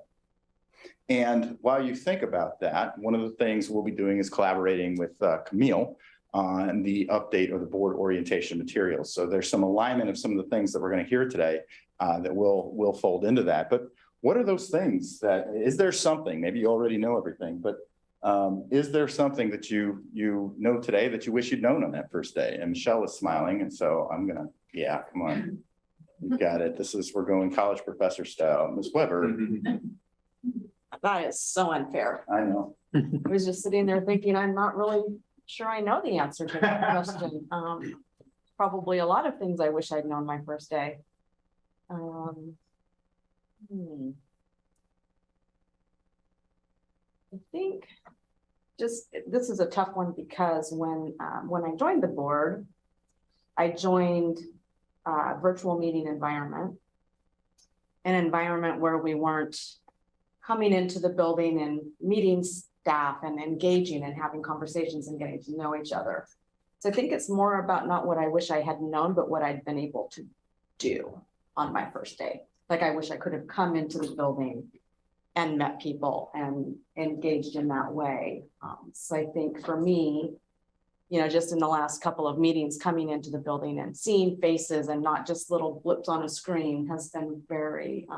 And while you think about that, one of the things we'll be doing is collaborating with Camille on the update of the board orientation materials. So there's some alignment of some of the things that we're going to hear today that will fold into that. But what are those things is there something, maybe you already know everything, but is there something that you know today that you wish you'd known on that first day? And Michelle is smiling. And so I'm going to, come on. You've got it. We're going college professor style. Ms. Weber. That is so unfair. I know. I was just sitting there thinking, I'm not really sure I know the answer to that question. Probably a lot of things I wish I'd known my first day. I think this is a tough one because when I joined the board, I joined a virtual meeting environment, an environment where we weren't coming into the building and meeting staff and engaging and having conversations and getting to know each other. So I think it's more about not what I wish I had known, but what I'd been able to do on my first day. Like I wish I could have come into the building and met people and engaged in that way. So I think for me, you know, just in the last couple of meetings, coming into the building and seeing faces and not just little blips on a screen has been very,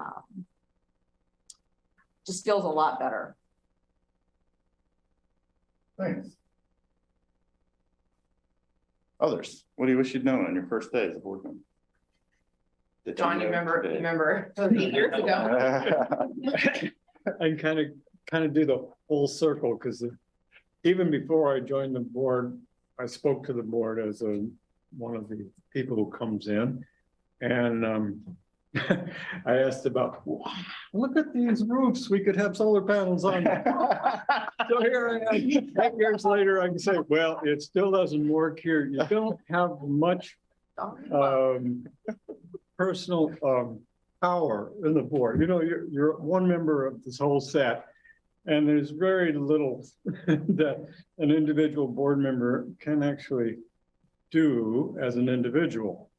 just feels a lot better. Thanks. Others, what do you wish you'd known on your first day as a board member? That John, you know today? remember 8 years ago? I kind of do the full circle, because even before I joined the board, I spoke to the board as one of the people who comes in. And I asked about, look at these roofs, we could have solar panels on them. So here I am, 8 years later, I can say, well, it still doesn't work here. You don't have much personal power in the board. You know, you're one member of this whole set. And there's very little that an individual board member can actually do as an individual.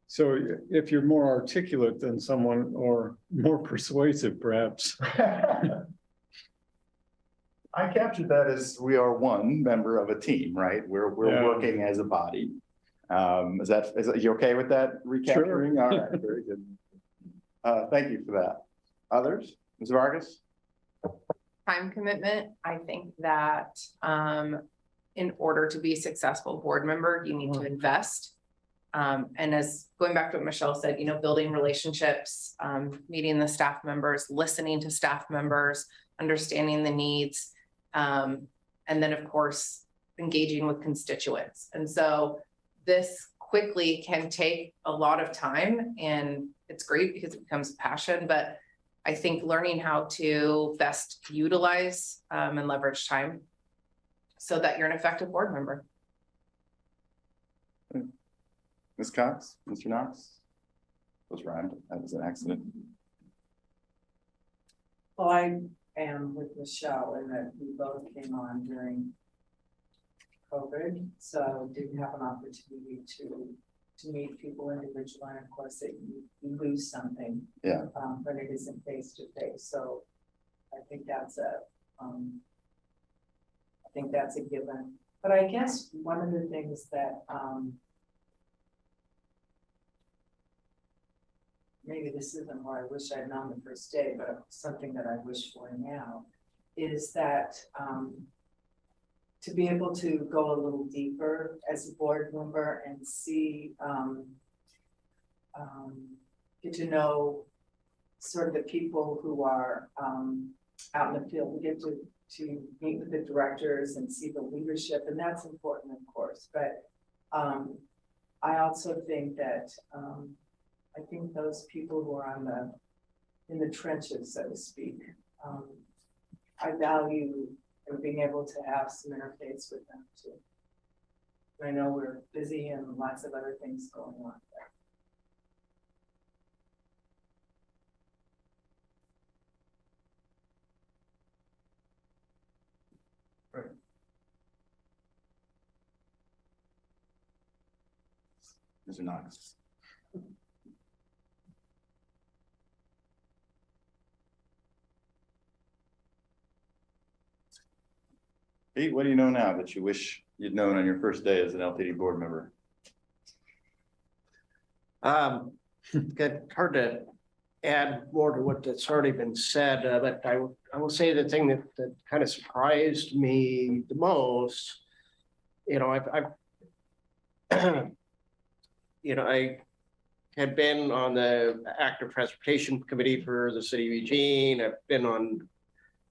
So if you're more articulate than someone, or more persuasive, perhaps. I captured that as we are one member of a team, right? We're Yeah. working as a body. Is you okay with that recapturing? Sure. All right, very good. Thank you for that. Others? Ms. Vargas? Time commitment. I think that in order to be a successful board member, you need to invest. And as going back to what Michelle said, you know, building relationships, meeting the staff members, listening to staff members, understanding the needs, and then of course, engaging with constituents. And so this quickly can take a lot of time, and it's great because it becomes a passion, but I think learning how to best utilize and leverage time so that you're an effective board member. Ms. Cox? Mr. Knox? Those rhymed. That was an accident. Well, I am with Michelle in that we both came on during COVID, so didn't have an opportunity to meet people individually. And of course, you lose something. Yeah. But it isn't face to face. So I think that's a given. But I guess one of the things that maybe this isn't what I wish I'd known the first day, but something that I wish for now is that to be able to go a little deeper as a board member and see, get to know sort of the people who are out in the field. We get to meet with the directors and see the leadership, and that's important, of course. But I also think that I think those people who are in the trenches, so to speak, I value being able to have some interface with them too. I know we're busy and lots of other things going on there. Right. Mr. Knox? Pete, what do you know now that you wish you'd known on your first day as an LTD board member? Hard to add more to what that's already been said, but I will say the thing that kind of surprised me the most, you know, I've you know, I had been on the active transportation committee for the city of Eugene. I've been on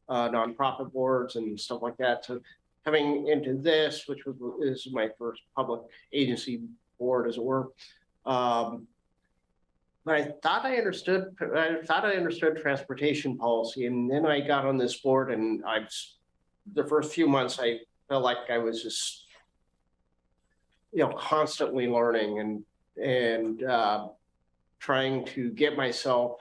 nonprofit boards and stuff like that. So coming into this, which is my first public agency board, as it were, but I thought I understood transportation policy, and then I got on this board, and the first few months I felt like I was just, you know, constantly learning and trying to get myself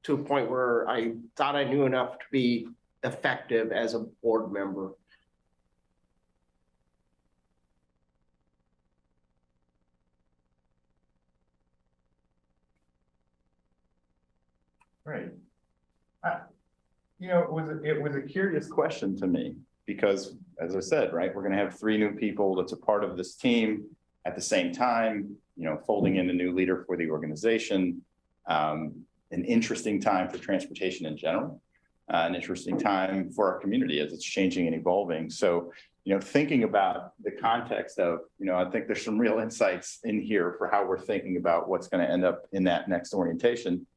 to a point where I thought I knew enough to be effective as a board member. Right. You know, it was a curious question to me. because as I said, right, we're going to have 3 new people that's a part of this team at the same time, you know, folding in a new leader for the organization. An interesting time for transportation in general, an interesting time for our community as it's changing and evolving. So, you know, thinking about the context of, you know, I think there's some real insights in here for how we're thinking about what's going to end up in that next orientation,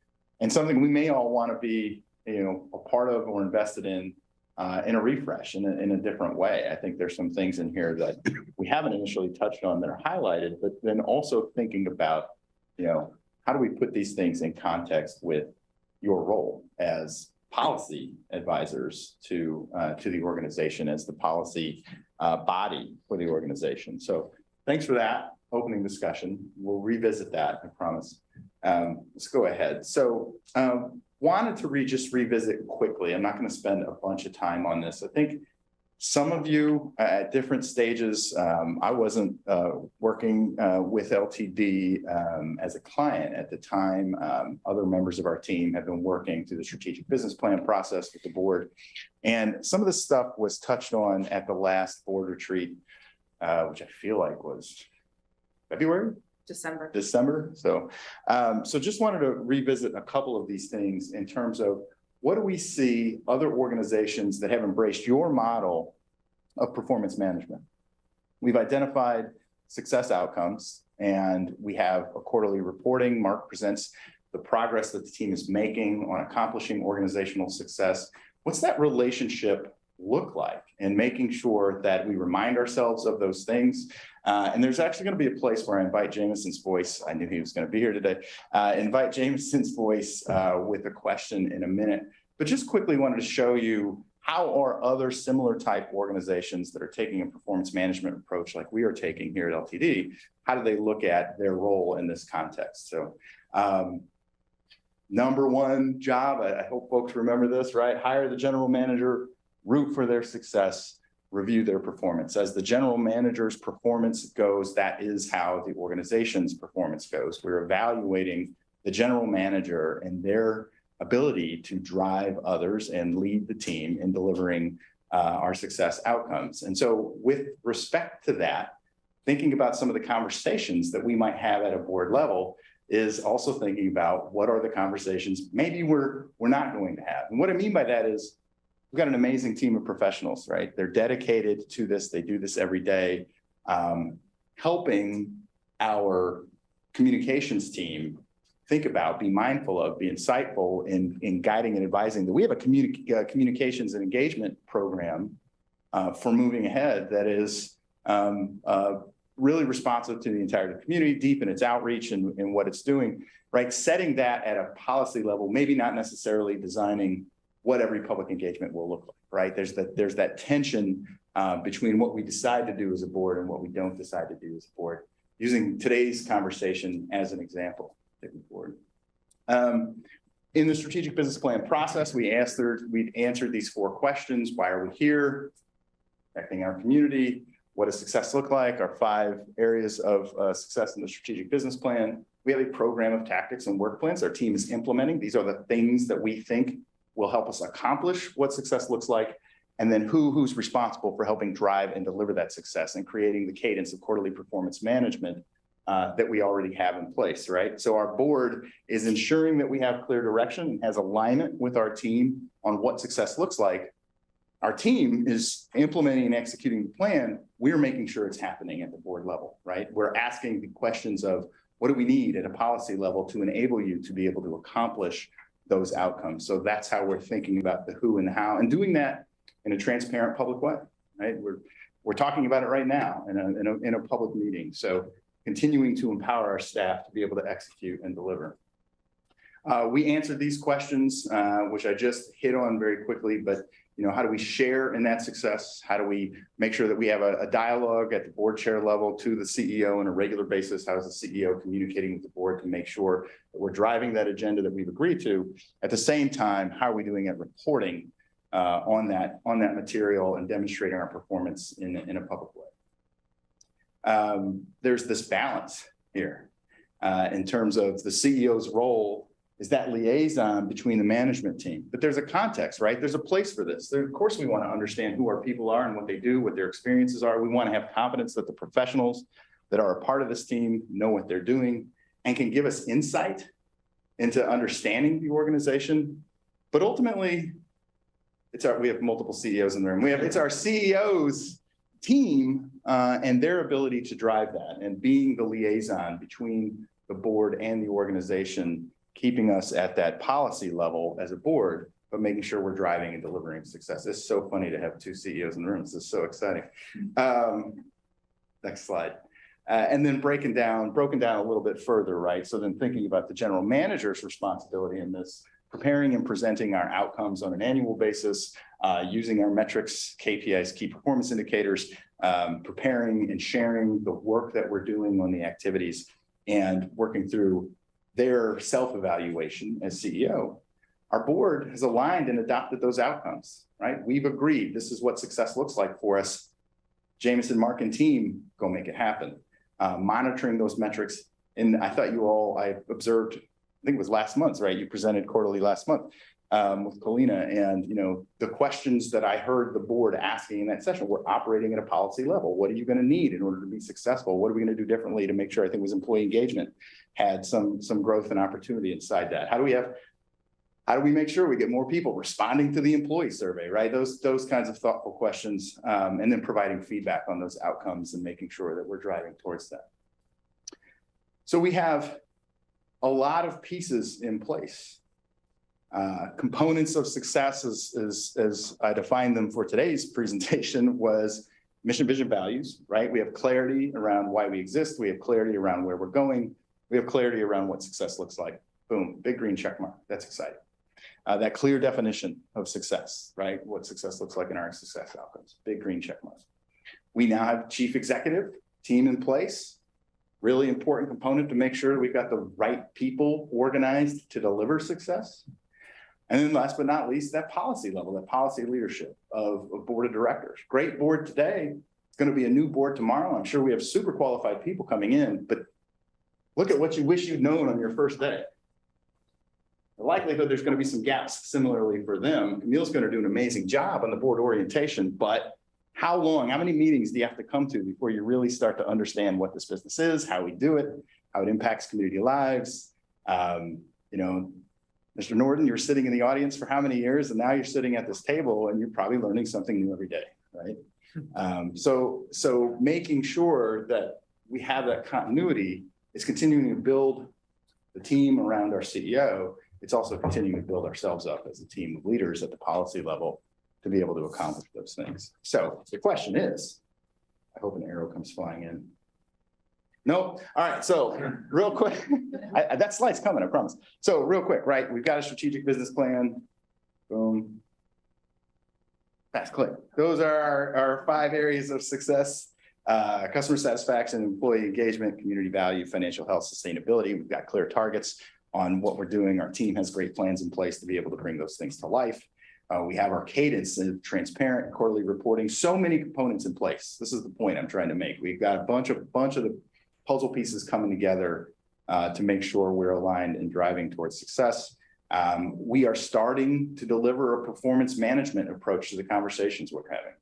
and something we may all want to be, you know, a part of or invested in a refresh in a different way. I think there's some things in here that we haven't initially touched on that are highlighted, but then also thinking about, you know, how do we put these things in context with your role as policy advisors to the organization, as the policy body for the organization. So thanks for that opening discussion. We'll revisit that, I promise. Let's go ahead. So wanted to just revisit quickly. I'm not going to spend a bunch of time on this. I think some of you at different stages, I wasn't working with LTD as a client at the time. Other members of our team have been working through the strategic business plan process with the board. And some of this stuff was touched on at the last board retreat, which I feel like was February? December. So, so just wanted to revisit a couple of these things in terms of what do we see other organizations that have embraced your model of performance management. We've identified success outcomes and we have a quarterly reporting. Mark presents the progress that the team is making on accomplishing organizational success. What's that relationship look like, and making sure that we remind ourselves of those things. And there's actually going to be a place where I invite Jameson's voice. I knew he was going to be here today. Invite Jameson's voice with a question in a minute. But just quickly wanted to show you how are other similar type organizations that are taking a performance management approach like we are taking here at LTD, how do they look at their role in this context? So number one job, I hope folks remember this, right? Hire the general manager, root for their success, review their performance. As the general manager's performance goes, that is how the organization's performance goes. We're evaluating the general manager and their ability to drive others and lead the team in delivering our success outcomes. And so with respect to that, thinking about some of the conversations that we might have at a board level is also thinking about what are the conversations maybe we're not going to have. And what I mean by that is we've got an amazing team of professionals, right? They're dedicated to this. They do this every day, helping our communications team think about, be mindful of, be insightful in guiding and advising. That we have a communications and engagement program for moving ahead that is really responsive to the entire community, deep in its outreach and what it's doing, right? Setting that at a policy level, maybe not necessarily designing what every public engagement will look like, right? There's that tension between what we decide to do as a board and what we don't decide to do as a board. Using today's conversation as an example. Forward. In the strategic business plan process, we answered these 4 questions. Why are we here? Affecting our community. What does success look like? Our 5 areas of success in the strategic business plan. We have a program of tactics and work plans our team is implementing. These are the things that we think will help us accomplish what success looks like. And then who's responsible for helping drive and deliver that success and creating the cadence of quarterly performance management that we already have in place, right? So our board is ensuring that we have clear direction and has alignment with our team on what success looks like. Our team is implementing and executing the plan. We're making sure it's happening at the board level, right? We're asking the questions of what do we need at a policy level to enable you to be able to accomplish those outcomes. So that's how we're thinking about the who and the how, and doing that in a transparent public way, right? We're talking about it right now in a public meeting. So continuing to empower our staff to be able to execute and deliver. We answered these questions, which I just hit on very quickly, but how do we share in that success? How do we make sure that we have a dialogue at the board chair level to the CEO on a regular basis? How is the CEO communicating with the board to make sure that we're driving that agenda that we've agreed to? At the same time, how are we doing at reporting on that material and demonstrating our performance in a public way? There's this balance here in terms of the CEO's role is that liaison between the management team. But there's a context, right? There's a place for this. Of course, we want to understand who our people are and what they do, what their experiences are. We want to have confidence that the professionals that are a part of this team know what they're doing and can give us insight into understanding the organization. But ultimately, we have multiple CEOs in the room. It's our CEO's team and their ability to drive that and being the liaison between the board and the organization, keeping us at that policy level as a board, but making sure we're driving and delivering success. It's so funny to have two CEOs in the room. This is so exciting. Next slide. And then broken down a little bit further, right? So then thinking about the general manager's responsibility in this, preparing and presenting our outcomes on an annual basis, using our metrics, KPIs, key performance indicators, preparing and sharing the work that we're doing on the activities and working through their self-evaluation as CEO. Our board has aligned and adopted those outcomes, right? We've agreed this is what success looks like for us. Jameson, Mark, and team, go make it happen. Monitoring those metrics. And I thought I observed, I think it was last month, right? You presented quarterly last month with Colina, and the questions that I heard the board asking in that session were operating at a policy level. What are you going to need in order to be successful? What are we going to do differently to make sure, I think it was employee engagement, had some growth and opportunity inside that? How do we make sure we get more people responding to the employee survey, right? Those kinds of thoughtful questions, and then providing feedback on those outcomes and making sure that we're driving towards that. So we have a lot of pieces in place. Components of success, as I defined them for today's presentation, was mission, vision, values, right? We have clarity around why we exist. We have clarity around where we're going. We have clarity around what success looks like. Boom, big green check mark. That's exciting. That clear definition of success, right? What success looks like in our success outcomes. Big green check mark. We now have chief executive team in place. Really important component to make sure we've got the right people organized to deliver success. And then last but not least, that policy level, that policy leadership of board of directors. Great board today. It's going to be a new board tomorrow. I'm sure we have super qualified people coming in, but look at what you wish you'd known on your first day. The likelihood there's going to be some gaps similarly for them. Camille's going to do an amazing job on the board orientation, but how many meetings do you have to come to before you really start to understand what this business is, how we do it, how it impacts community lives? Mr. Norton, you're sitting in the audience for how many years? And now you're sitting at this table and you're probably learning something new every day, right? So making sure that we have that continuity is continuing to build the team around our CEO. It's also continuing to build ourselves up as a team of leaders at the policy level to be able to accomplish those things. So the question is, I hope an arrow comes flying in. No. All right. So real quick, that slide's coming, I promise. So real quick, right? We've got a strategic business plan. Boom. Fast click. Those are our 5 areas of success: customer satisfaction, employee engagement, community value, financial health, sustainability. We've got clear targets on what we're doing. Our team has great plans in place to be able to bring those things to life. We have our cadence and transparent quarterly reporting. So many components in place. This is the point I'm trying to make. We've got a bunch of the puzzle pieces coming together to make sure we're aligned and driving towards success. We are starting to deliver a performance management approach to the conversations we're having,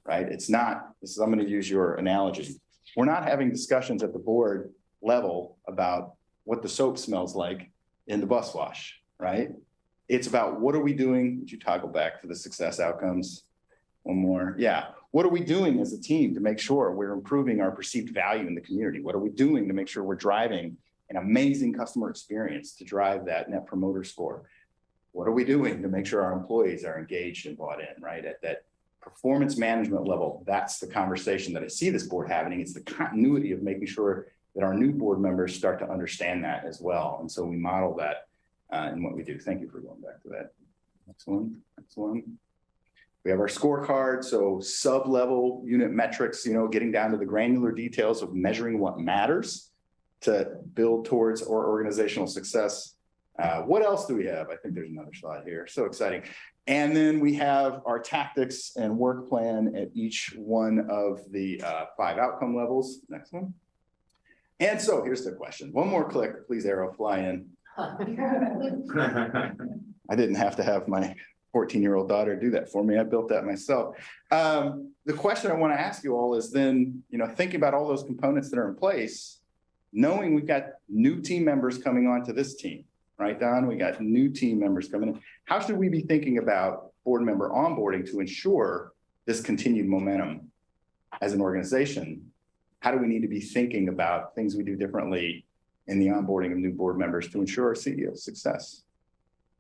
right? I'm going to use your analogy. We're not having discussions at the board level about what the soap smells like in the bus wash, right? It's about what are we doing? Would you toggle back to the success outcomes? One more. Yeah. What are we doing as a team to make sure we're improving our perceived value in the community? What are we doing to make sure we're driving an amazing customer experience to drive that net promoter score? What are we doing to make sure our employees are engaged and bought in, right? At that performance management level, that's the conversation that I see this board having. It's the continuity of making sure that our new board members start to understand that as well. And so we model that in what we do. Thank you for going back to that. Next one. We have our scorecard, so sub-level unit metrics, getting down to the granular details of measuring what matters to build towards our organizational success. What else do we have? I think there's another slide here. So exciting. And then we have our tactics and work plan at each one of the 5 outcome levels. Next one. And so here's the question. One more click, please, arrow, fly in. I didn't have to have my 14-year-old daughter do that for me. I built that myself. The question I want to ask you all is then, thinking about all those components that are in place, knowing we've got new team members coming onto this team, right, Don? We got new team members coming in. How should we be thinking about board member onboarding to ensure this continued momentum as an organization? How do we need to be thinking about things we do differently in the onboarding of new board members to ensure our CEO success?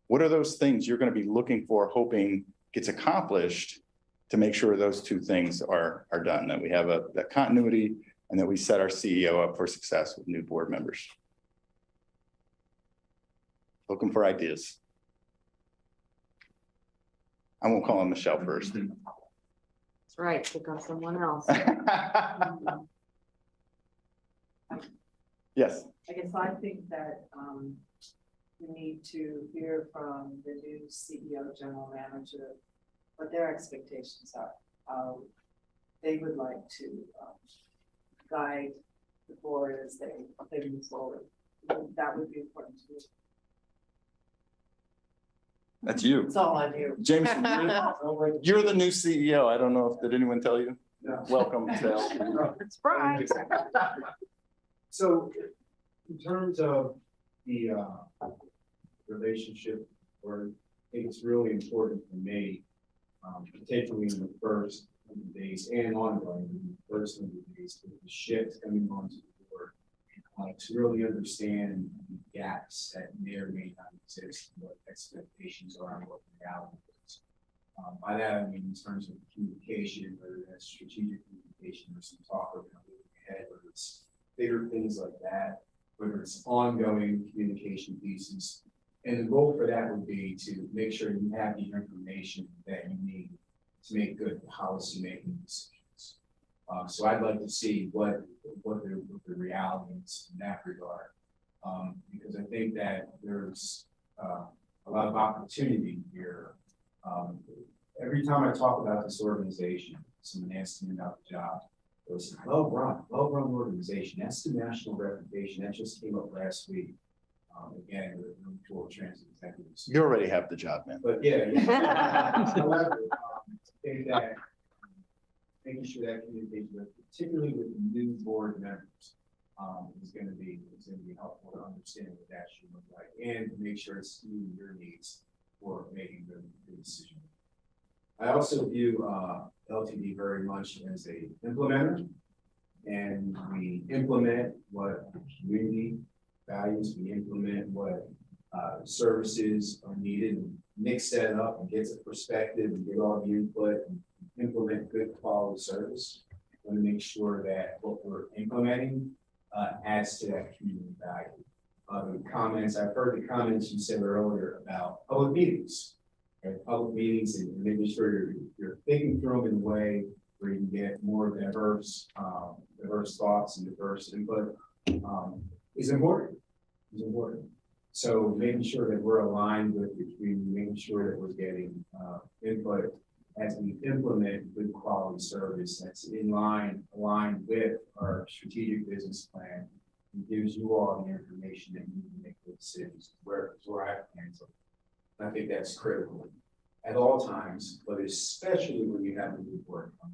What are those things you're going to be looking for, hoping gets accomplished to make sure those two things are done, that we have that continuity and that we set our CEO up for success with new board members? Looking for ideas. I won't call on Michelle first. That's right, pick on someone else. Yes. I guess I think that we need to hear from the new CEO, general manager, what their expectations are. How they would like to guide the board as they move forward. That would be important to me. That's you. That's all I do. James, you're the new CEO. I don't know if, did anyone tell you? No. Welcome to. Surprise. So in terms of the relationship, or I think it's really important for me, particularly in the first 100 days and ongoing, in the first 100 days, with the shift coming onto the board, to really understand the gaps that may or may not exist, what expectations are and what reality is. By that, I mean in terms of communication, whether that's strategic communication or some talk about moving ahead, whether it's bigger things like that, whether it's ongoing communication pieces. And the goal for that would be to make sure you have the information that you need to make good policy making decisions. So I'd like to see what the reality is in that regard. Because I think that there's a lot of opportunity here. Every time I talk about this organization, someone asks me about the job, it was well-run organization. That's the national reputation. That just came up last week. Again, with the Tour Transit Executives. You already have the job, man. But yeah. However, I think that making sure that communication, particularly with the new board members, is going to be helpful to understand what that should look like, and to make sure it's meeting your needs for making the decision. I also view LTD very much as a implementer, and we implement what the community values, we implement what services are needed, and mix that up and get the perspective and get all the input and implement good quality service. I want to make sure that what we're implementing adds to that community value. I've heard the comments you said earlier about public meetings. Right? Public meetings and making sure you're thinking through them in a way where you can get more diverse thoughts and diverse input is important. So making sure that we're aligned with the community, making sure that we're getting input as we implement good quality service that's aligned with our strategic business plan, and gives you all the information that you need to make good decisions where I plan to. I think that's critical at all times, but especially when you have a new board on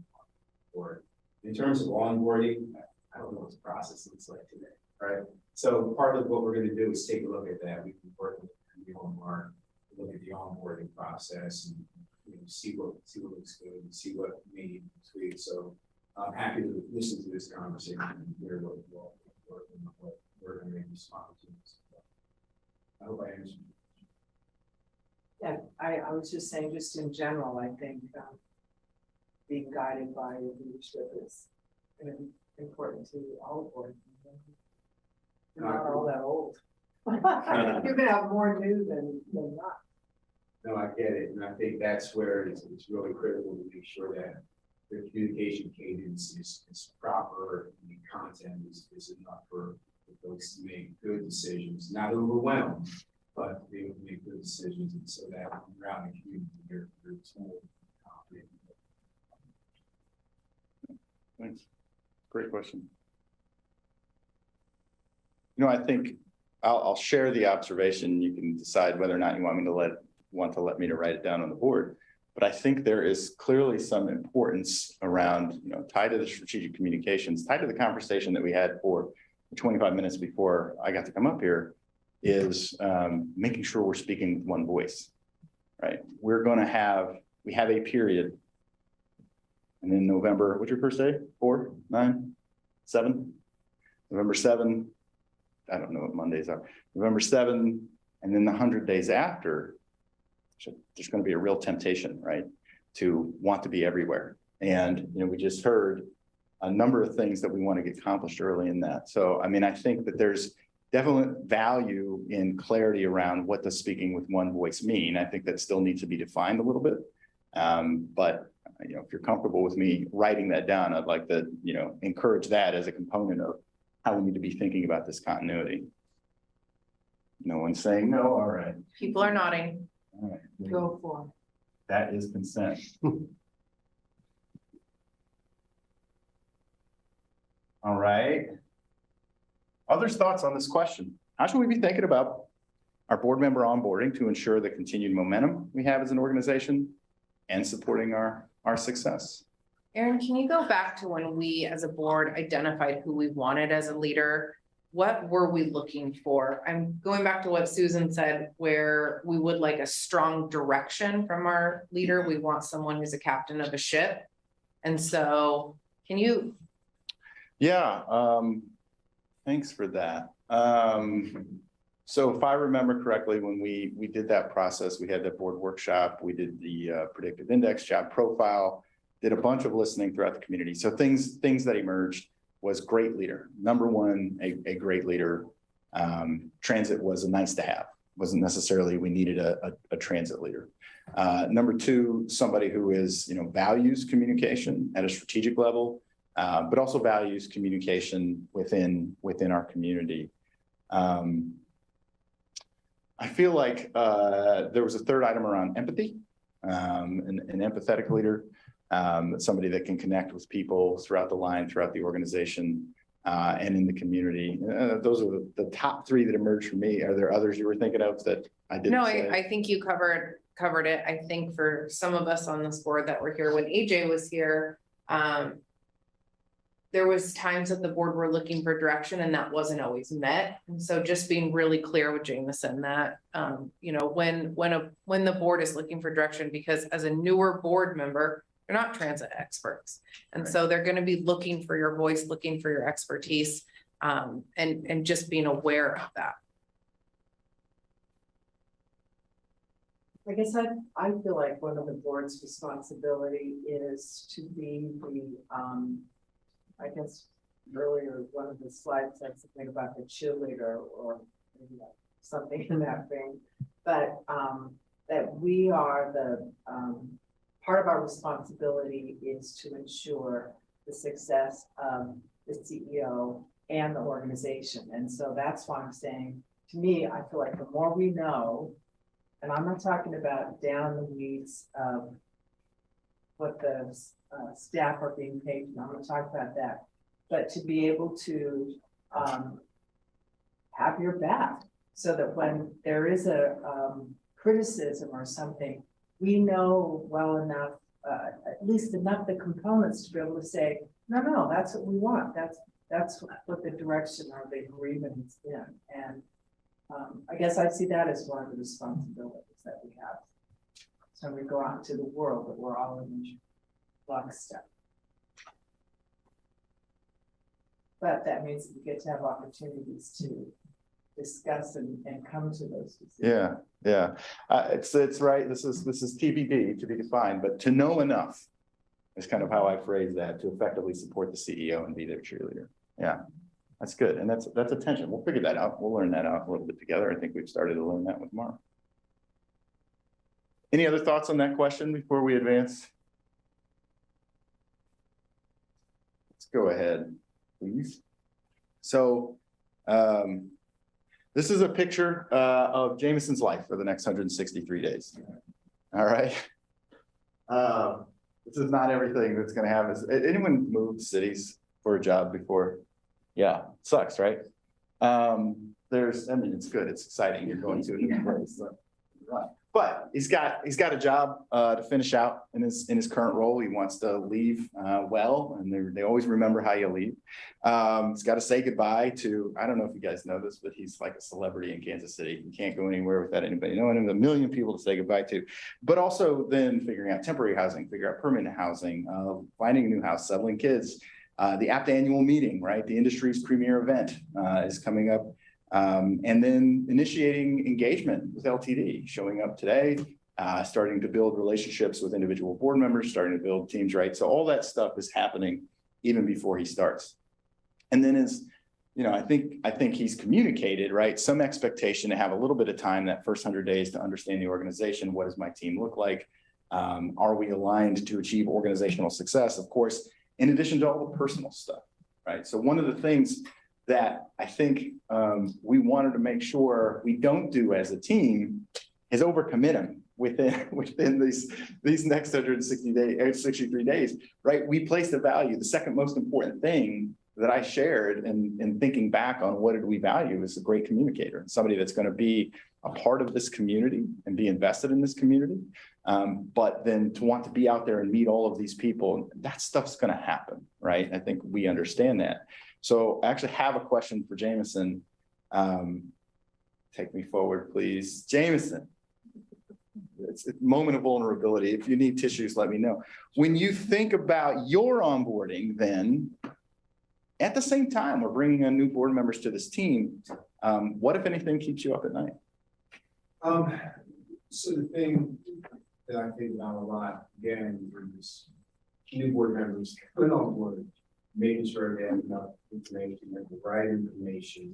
board. In terms of onboarding, I don't know what the process looks like today, right? So part of what we're going to do is take a look at that. We can work with the Mark, look at the onboarding process, and see what looks good and see what may need to tweak. So I'm happy to listen to this conversation and hear what we're going to make these opportunities. I hope I answered. Yeah, I was just saying, just in general, I think being guided by your leadership is important to all board members. You're not all that old. You're gonna have more new than not. No, I get it, and I think that's where it's really critical to make sure that the communication cadence is proper, and the content is enough for folks to make good decisions, not overwhelmed, but be able to make good decisions, and so that when you're out in the community, you're told confident. Thanks. Great question. I think I'll share the observation. You can decide whether or not you want me to let me to write it down on the board. But I think there is clearly some importance around, tied to the strategic communications, tied to the conversation that we had for 25 minutes before I got to come up here, is making sure we're speaking with one voice, right? We have a period. And then November, what's your first day? 4, 9, 7? November 7, I don't know what Mondays are. November 7, and then the 100 days after, so there's going to be a real temptation, right, to want to be everywhere. And, we just heard a number of things that we want to get accomplished early in that. So, I mean, I think that there's definite value in clarity around what does speaking with one voice mean. I think that still needs to be defined a little bit. But, if you're comfortable with me writing that down, I'd like to, encourage that as a component of how we need to be thinking about this continuity. No one's saying no. All right. People are nodding. All right. Go for it. That is consent. All right. Others' thoughts on this question? How should we be thinking about our board member onboarding to ensure the continued momentum we have as an organization and supporting our success? Erin, can you go back to when we as a board identified who we wanted as a leader? What were we looking for? I'm going back to what Susan said, where we would like a strong direction from our leader. We want someone who's a captain of a ship. And so can you? Yeah, thanks for that. So if I remember correctly, when we did that process, we had that board workshop, we did the predictive index, job profile, did a bunch of listening throughout the community. So things that emerged was great leader. Number one, a great leader. Transit was a nice to have. Wasn't necessarily we needed a transit leader. Number two, somebody who is values communication at a strategic level, but also values communication within our community. I feel like there was a third item around empathy, an empathetic leader. Somebody that can connect with people throughout the line, throughout the organization, and in the community. Those are the top three that emerged for me. Are there others you were thinking of that I didn't No, say? I think you covered it. I think for some of us on this board that were here when AJ was here, there was times that the board were looking for direction and that wasn't always met. And so just being really clear with Jameson that, when the board is looking for direction, because as a newer board member, they're not transit experts. And so they're going to be looking for your voice, looking for your expertise, and just being aware of that. I guess I feel like one of the board's responsibility is to be the, I guess earlier, one of the slides said something about the cheerleader or something in that vein, but that we are the, part of our responsibility is to ensure the success of the CEO and the organization. And so that's why I'm saying, to me, I feel like the more we know, and I'm not talking about down the weeds of what the staff are being paid, and I'm going to talk about that, but to be able to have your back so that when there is a criticism or something, we know well enough, at least enough the components to be able to say, no, that's what we want. That's what the direction or the agreement is in. And I guess I see that as one of the responsibilities that we have. So we go out into the world, that we're all in lockstep. But that means that we get to have opportunities to discuss and come to those decisions. Yeah. It's right. This is TBD, to be defined, but to know enough is kind of how I phrase that, to effectively support the CEO and be their cheerleader. Yeah, that's good. And that's attention. We'll figure that out. We'll learn that out a little bit together. I think we've started to learn that with Mark. Any other thoughts on that question before we advance? Let's go ahead, please. So, this is a picture of Jameson's life for the next 163 days. All right. This is not everything that's going to happen. Anyone moved cities for a job before? Yeah, sucks, right? I mean, it's good. It's exciting. You're going to a new place. So. But he's got a job to finish out in his current role. He wants to leave well, and they always remember how you leave. He's got to say goodbye to, I don't know if you guys know this, but he's like a celebrity in Kansas City. You can't go anywhere without anybody knowing him. A million people to say goodbye to, but also then figuring out temporary housing, figure out permanent housing, finding a new house, settling kids. The APT annual meeting, right? The industry's premier event is coming up. And then initiating engagement with LTD, showing up today, starting to build relationships with individual board members, starting to build teams, right? So all that stuff is happening even before he starts. And then I think he's communicated, right? Some expectation to have a little bit of time that first 100 days to understand the organization. What does my team look like? Are we aligned to achieve organizational success? Of course, in addition to all the personal stuff, right? So one of the things that I think we wanted to make sure we don't do as a team is overcommit him within these next 63 days, right? We placed a value. The second most important thing that I shared in thinking back on what did we value is a great communicator and somebody that's going to be a part of this community and be invested in this community. But then to want to be out there and meet all of these people, that stuff's going to happen, right? I think we understand that. So I actually have a question for Jameson. Take me forward, please. Jameson, it's a moment of vulnerability. If you need tissues, let me know. When you think about your onboarding, then at the same time, we're bringing on new board members to this team. What, if anything, keeps you up at night? So the thing that I think about a lot, again, is new board members coming on board, making sure they have enough information, have the right information,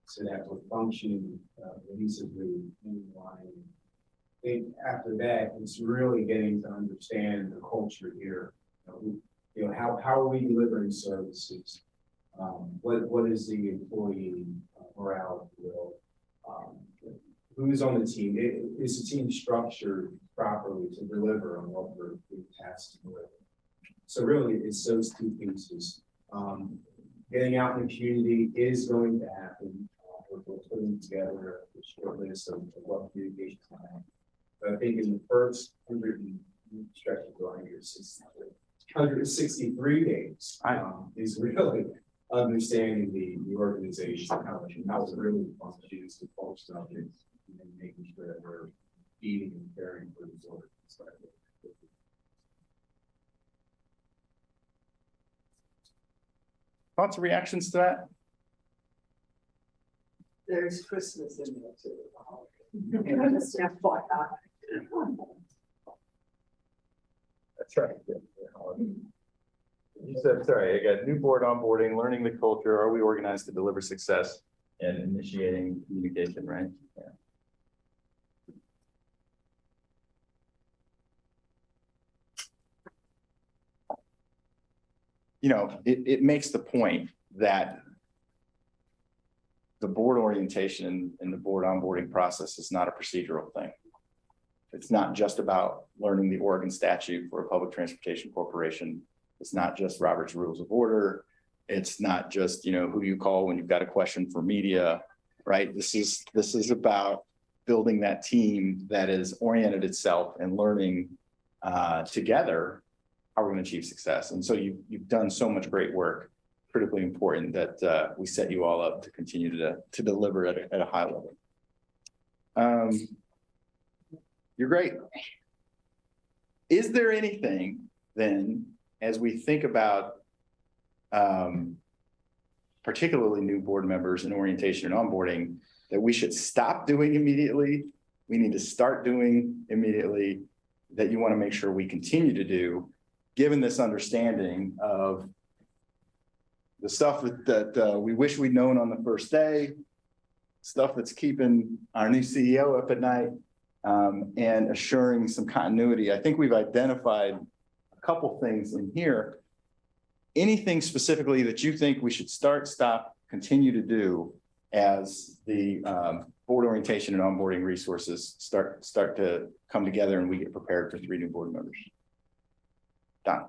so that we're functioning cohesively in line. I think after that, it's really getting to understand the culture here. How are we delivering services? What is the employee morale? Who's on the team? Is the team structured properly to deliver on what we're tasked to deliver? So really, it's those two pieces. Getting out in the community is going to happen. We're putting together a short list of what communication plan. But I think in the first 163 days is really understanding the organization, how it really functions, the folks stuff, and then making sure that we're feeding and caring for these organizations. Thoughts or reactions to that? There's Christmas in there too. Just FYI. That's right. You said, sorry, I got new board onboarding, learning the culture. Are we organized to deliver success and initiating communication, right? Yeah. It makes the point that the board orientation and the board onboarding process is not a procedural thing. It's not just about learning the Oregon statute for a public transportation corporation. It's not just Robert's Rules of Order. It's not just, who you call when you've got a question for media, right? This is about building that team that is oriented itself and learning together how we're going to achieve success. And so you've done so much great work, critically important that we set you all up to continue to deliver at a high level. You're great. Is there anything then, as we think about particularly new board members and orientation and onboarding, that we should stop doing immediately, we need to start doing immediately, that you want to make sure we continue to do, given this understanding of the stuff that we wish we'd known on the first day, stuff that's keeping our new CEO up at night, and assuring some continuity. I think we've identified a couple things in here. Anything specifically that you think we should start, stop, continue to do as the board orientation and onboarding resources start to come together and we get prepared for 3 new board members? Don.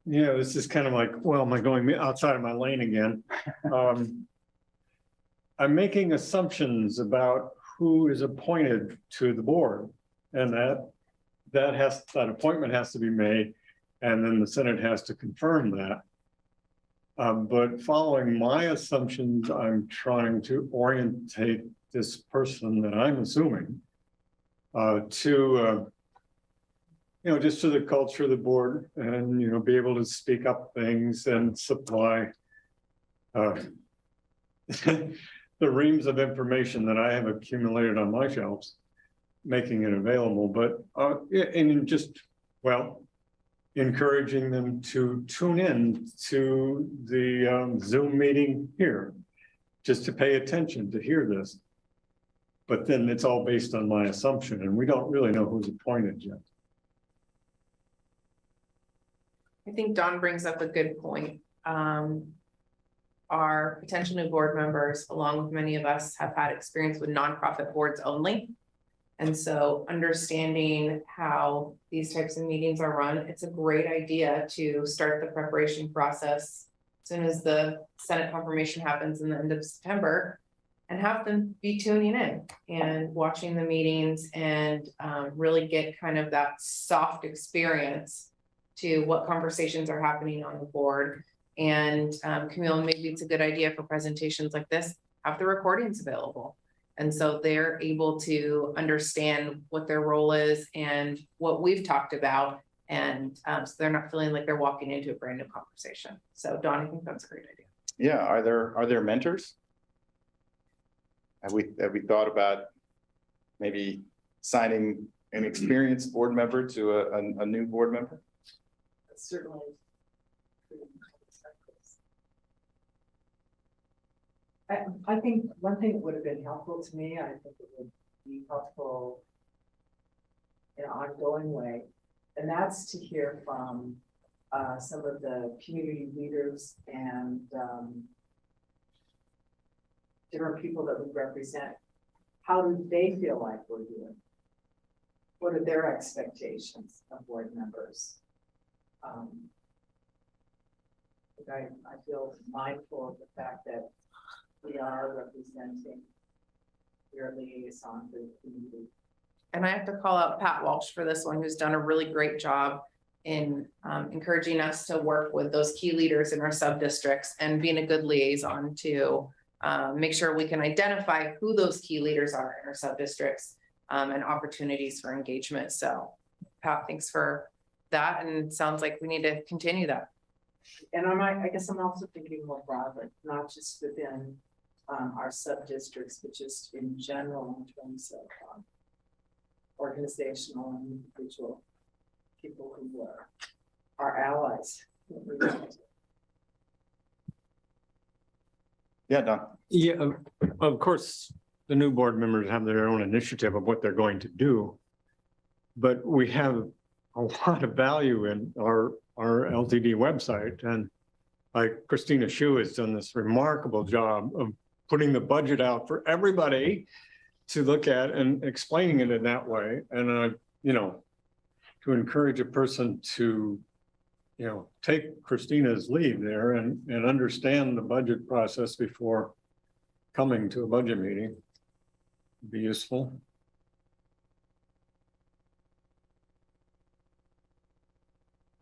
Yeah, this is kind of like, well, am I going outside of my lane again? I'm making assumptions about who is appointed to the board. And that appointment has to be made, and then the Senate has to confirm that. But following my assumptions, I'm trying to orientate this person that I'm assuming to just to the culture of the board, and be able to speak up things and supply the reams of information that I have accumulated on my shelves, making it available, but and just, well, encouraging them to tune in to the Zoom meeting here, just to pay attention to hear this. But then it's all based on my assumption, and we don't really know who's appointed yet. I think Don brings up a good point. Our potential new board members, along with many of us, have had experience with nonprofit boards only. And so understanding how these types of meetings are run, it's a great idea to start the preparation process as soon as the Senate confirmation happens in the end of September, and have them be tuning in and watching the meetings and really get kind of that soft experience to what conversations are happening on the board. And Camille, maybe it's a good idea for presentations like this, have the recordings available. And so they're able to understand what their role is and what we've talked about. And so they're not feeling like they're walking into a brand new conversation. So Don, I think that's a great idea. Yeah, are there mentors? Have we thought about maybe signing an experienced board member to a new board member? Certainly. I think one thing that would have been helpful to me, I think it would be helpful in an ongoing way, and that's to hear from some of the community leaders and different people that we represent. How do they feel like we're doing? What are their expectations of board members? I feel mindful of the fact that we are representing your liaison to the community. And I have to call out Pat Walsh for this one, who's done a really great job in encouraging us to work with those key leaders in our sub-districts and being a good liaison to make sure we can identify who those key leaders are in our sub-districts and opportunities for engagement. So Pat, thanks for that. And it sounds like we need to continue that. And I guess I'm also thinking more broadly, not just within our sub-districts, but just in general in terms of organizational and individual people who are our allies. Yeah, Don. Yeah, of course, the new board members have their own initiative of what they're going to do. But we have a lot of value in our LTD website, and like Christina Schuh has done this remarkable job of putting the budget out for everybody to look at and explaining it in that way. And to encourage a person to take Christina's lead there and understand the budget process before coming to a budget meeting would be useful.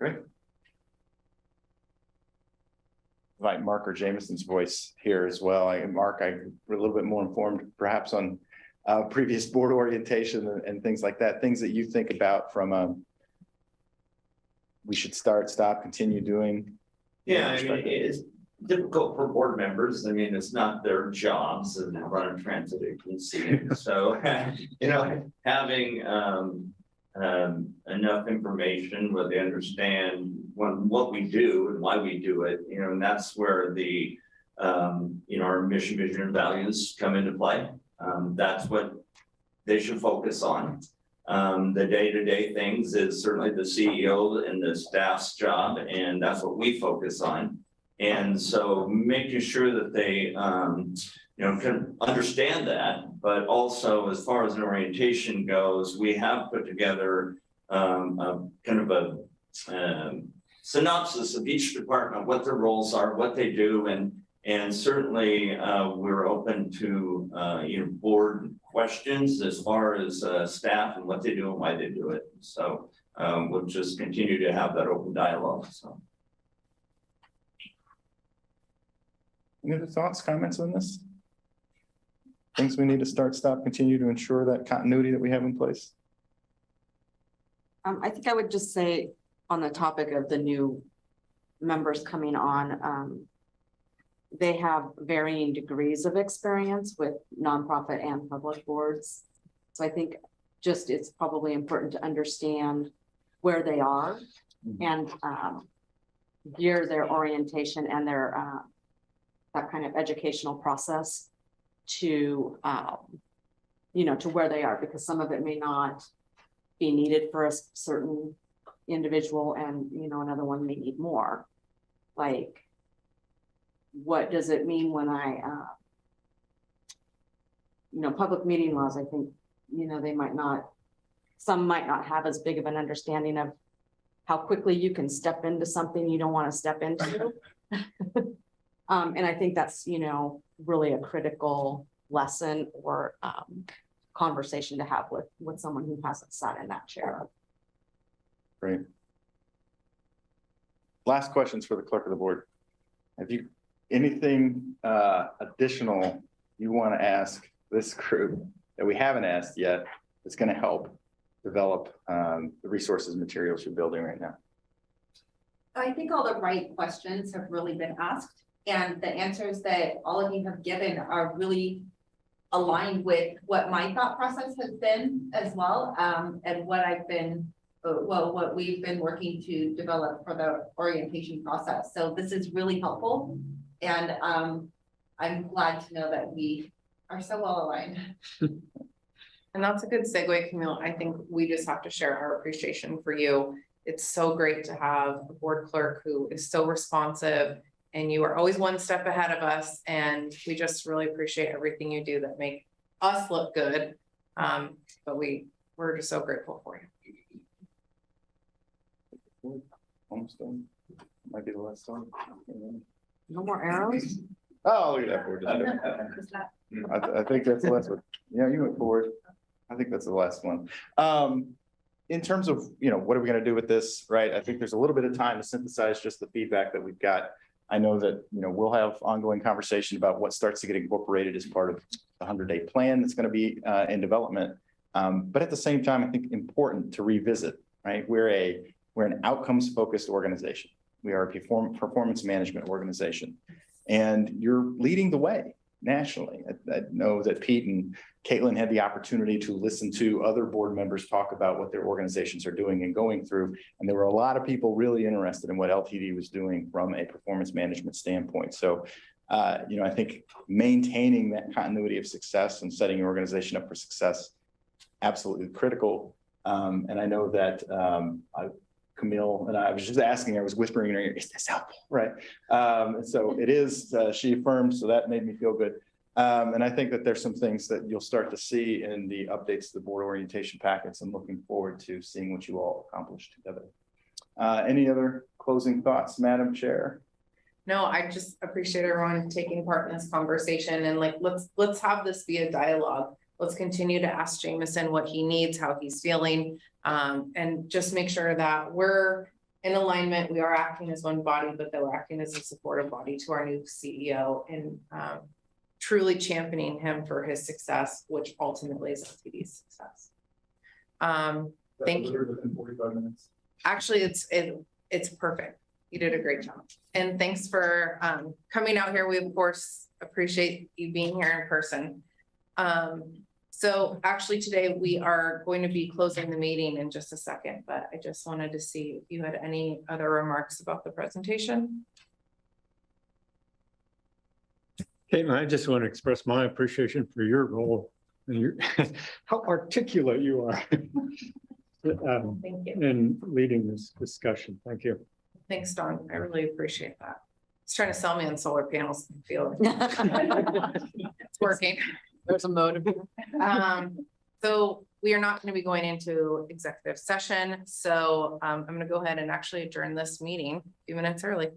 Great. Invite Mark or Jameson's voice here as well. Mark, I'm a little bit more informed perhaps on previous board orientation and things like that, things that you think about from we should start, stop, continue doing. Yeah, I mean, it's difficult for board members. I mean, it's not their jobs and run a transit agency. So, having enough information where they understand what we do and why we do it, and that's where the, our mission, vision, and values come into play. That's what they should focus on. The day-to-day things is certainly the CEO and the staff's job, and that's what we focus on. And so making sure that they, can understand that, but also as far as an orientation goes, we have put together synopsis of each department, what their roles are, what they do, And certainly, we're open to, board questions as far as, staff and what they do and why they do it. So, we'll just continue to have that open dialogue, so. Any other thoughts, comments on this? Things we need to stop, continue to ensure that continuity that we have in place? I think I would just say on the topic of the new members coming on, they have varying degrees of experience with nonprofit and public boards. So I think just it's probably important to understand where they are and gear their orientation and their that kind of educational process to to where they are, because some of it may not be needed for a certain individual and another one may need more. Like, what does it mean when I public meeting laws? I think they might not, some might not have as big of an understanding of how quickly you can step into something you don't want to step into. And I think that's really a critical lesson or conversation to have with someone who hasn't sat in that chair. Great. Last questions for the clerk of the board. Have you anything additional you want to ask this group that we haven't asked yet that's going to help develop the resources and materials you're building right now? I think all the right questions have really been asked, and the answers that all of you have given are really aligned with what my thought process has been as well, and what I've been, what we've been working to develop for the orientation process. So this is really helpful, and I'm glad to know that we are so well aligned. And that's a good segue, Camille. I think we just have to share our appreciation for you. It's so great to have a board clerk who is so responsive, and you are always one step ahead of us. And we just really appreciate everything you do that make us look good. But we're just so grateful for you. Almost done. Might be the last one. No more arrows? Oh, look at that. I think that's the last one. Yeah, you went forward. I think that's the last one. In terms of, what are we going to do with this, right? I think there's a little bit of time to synthesize just the feedback that we've got. I know that, we'll have ongoing conversation about what starts to get incorporated as part of the 100-day plan that's going to be in development. But at the same time, I think important to revisit, right? We're an outcomes-focused organization. We are a performance management organization, and you're leading the way nationally. I know that Pete and Caitlin had the opportunity to listen to other board members talk about what their organizations are doing and going through. And there were a lot of people really interested in what LTD was doing from a performance management standpoint. So, I think maintaining that continuity of success and setting your organization up for success, absolutely critical. And I know that Camille and I was just asking, I was whispering in her ear, is this helpful? Right. So it is, she affirmed, so that made me feel good. And I think that there's some things that you'll start to see in the updates to the board orientation packets. I'm looking forward to seeing what you all accomplished together. Any other closing thoughts, Madam Chair? No, I just appreciate everyone taking part in this conversation, and let's have this be a dialogue. Let's continue to ask Jameson what he needs, how he's feeling, and just make sure that we're in alignment. We are acting as one body, but that we're acting as a supportive body to our new CEO, and truly championing him for his success, which ultimately is LTD's success. Thank you. Within 45 minutes. Actually, it's perfect. You did a great job. And thanks for coming out here. We of course appreciate you being here in person. So actually today we are going to be closing the meeting in just a second, but I just wanted to see if you had any other remarks about the presentation. Caitlin, I just want to express my appreciation for your role and how articulate you are Thank you. in leading this discussion. Thank you. Thanks, Dawn. I really appreciate that. He's trying to sell me on solar panels. I feel it's working. There's a motive. So we are not going to be going into executive session. So I'm going to go ahead and actually adjourn this meeting a few minutes early.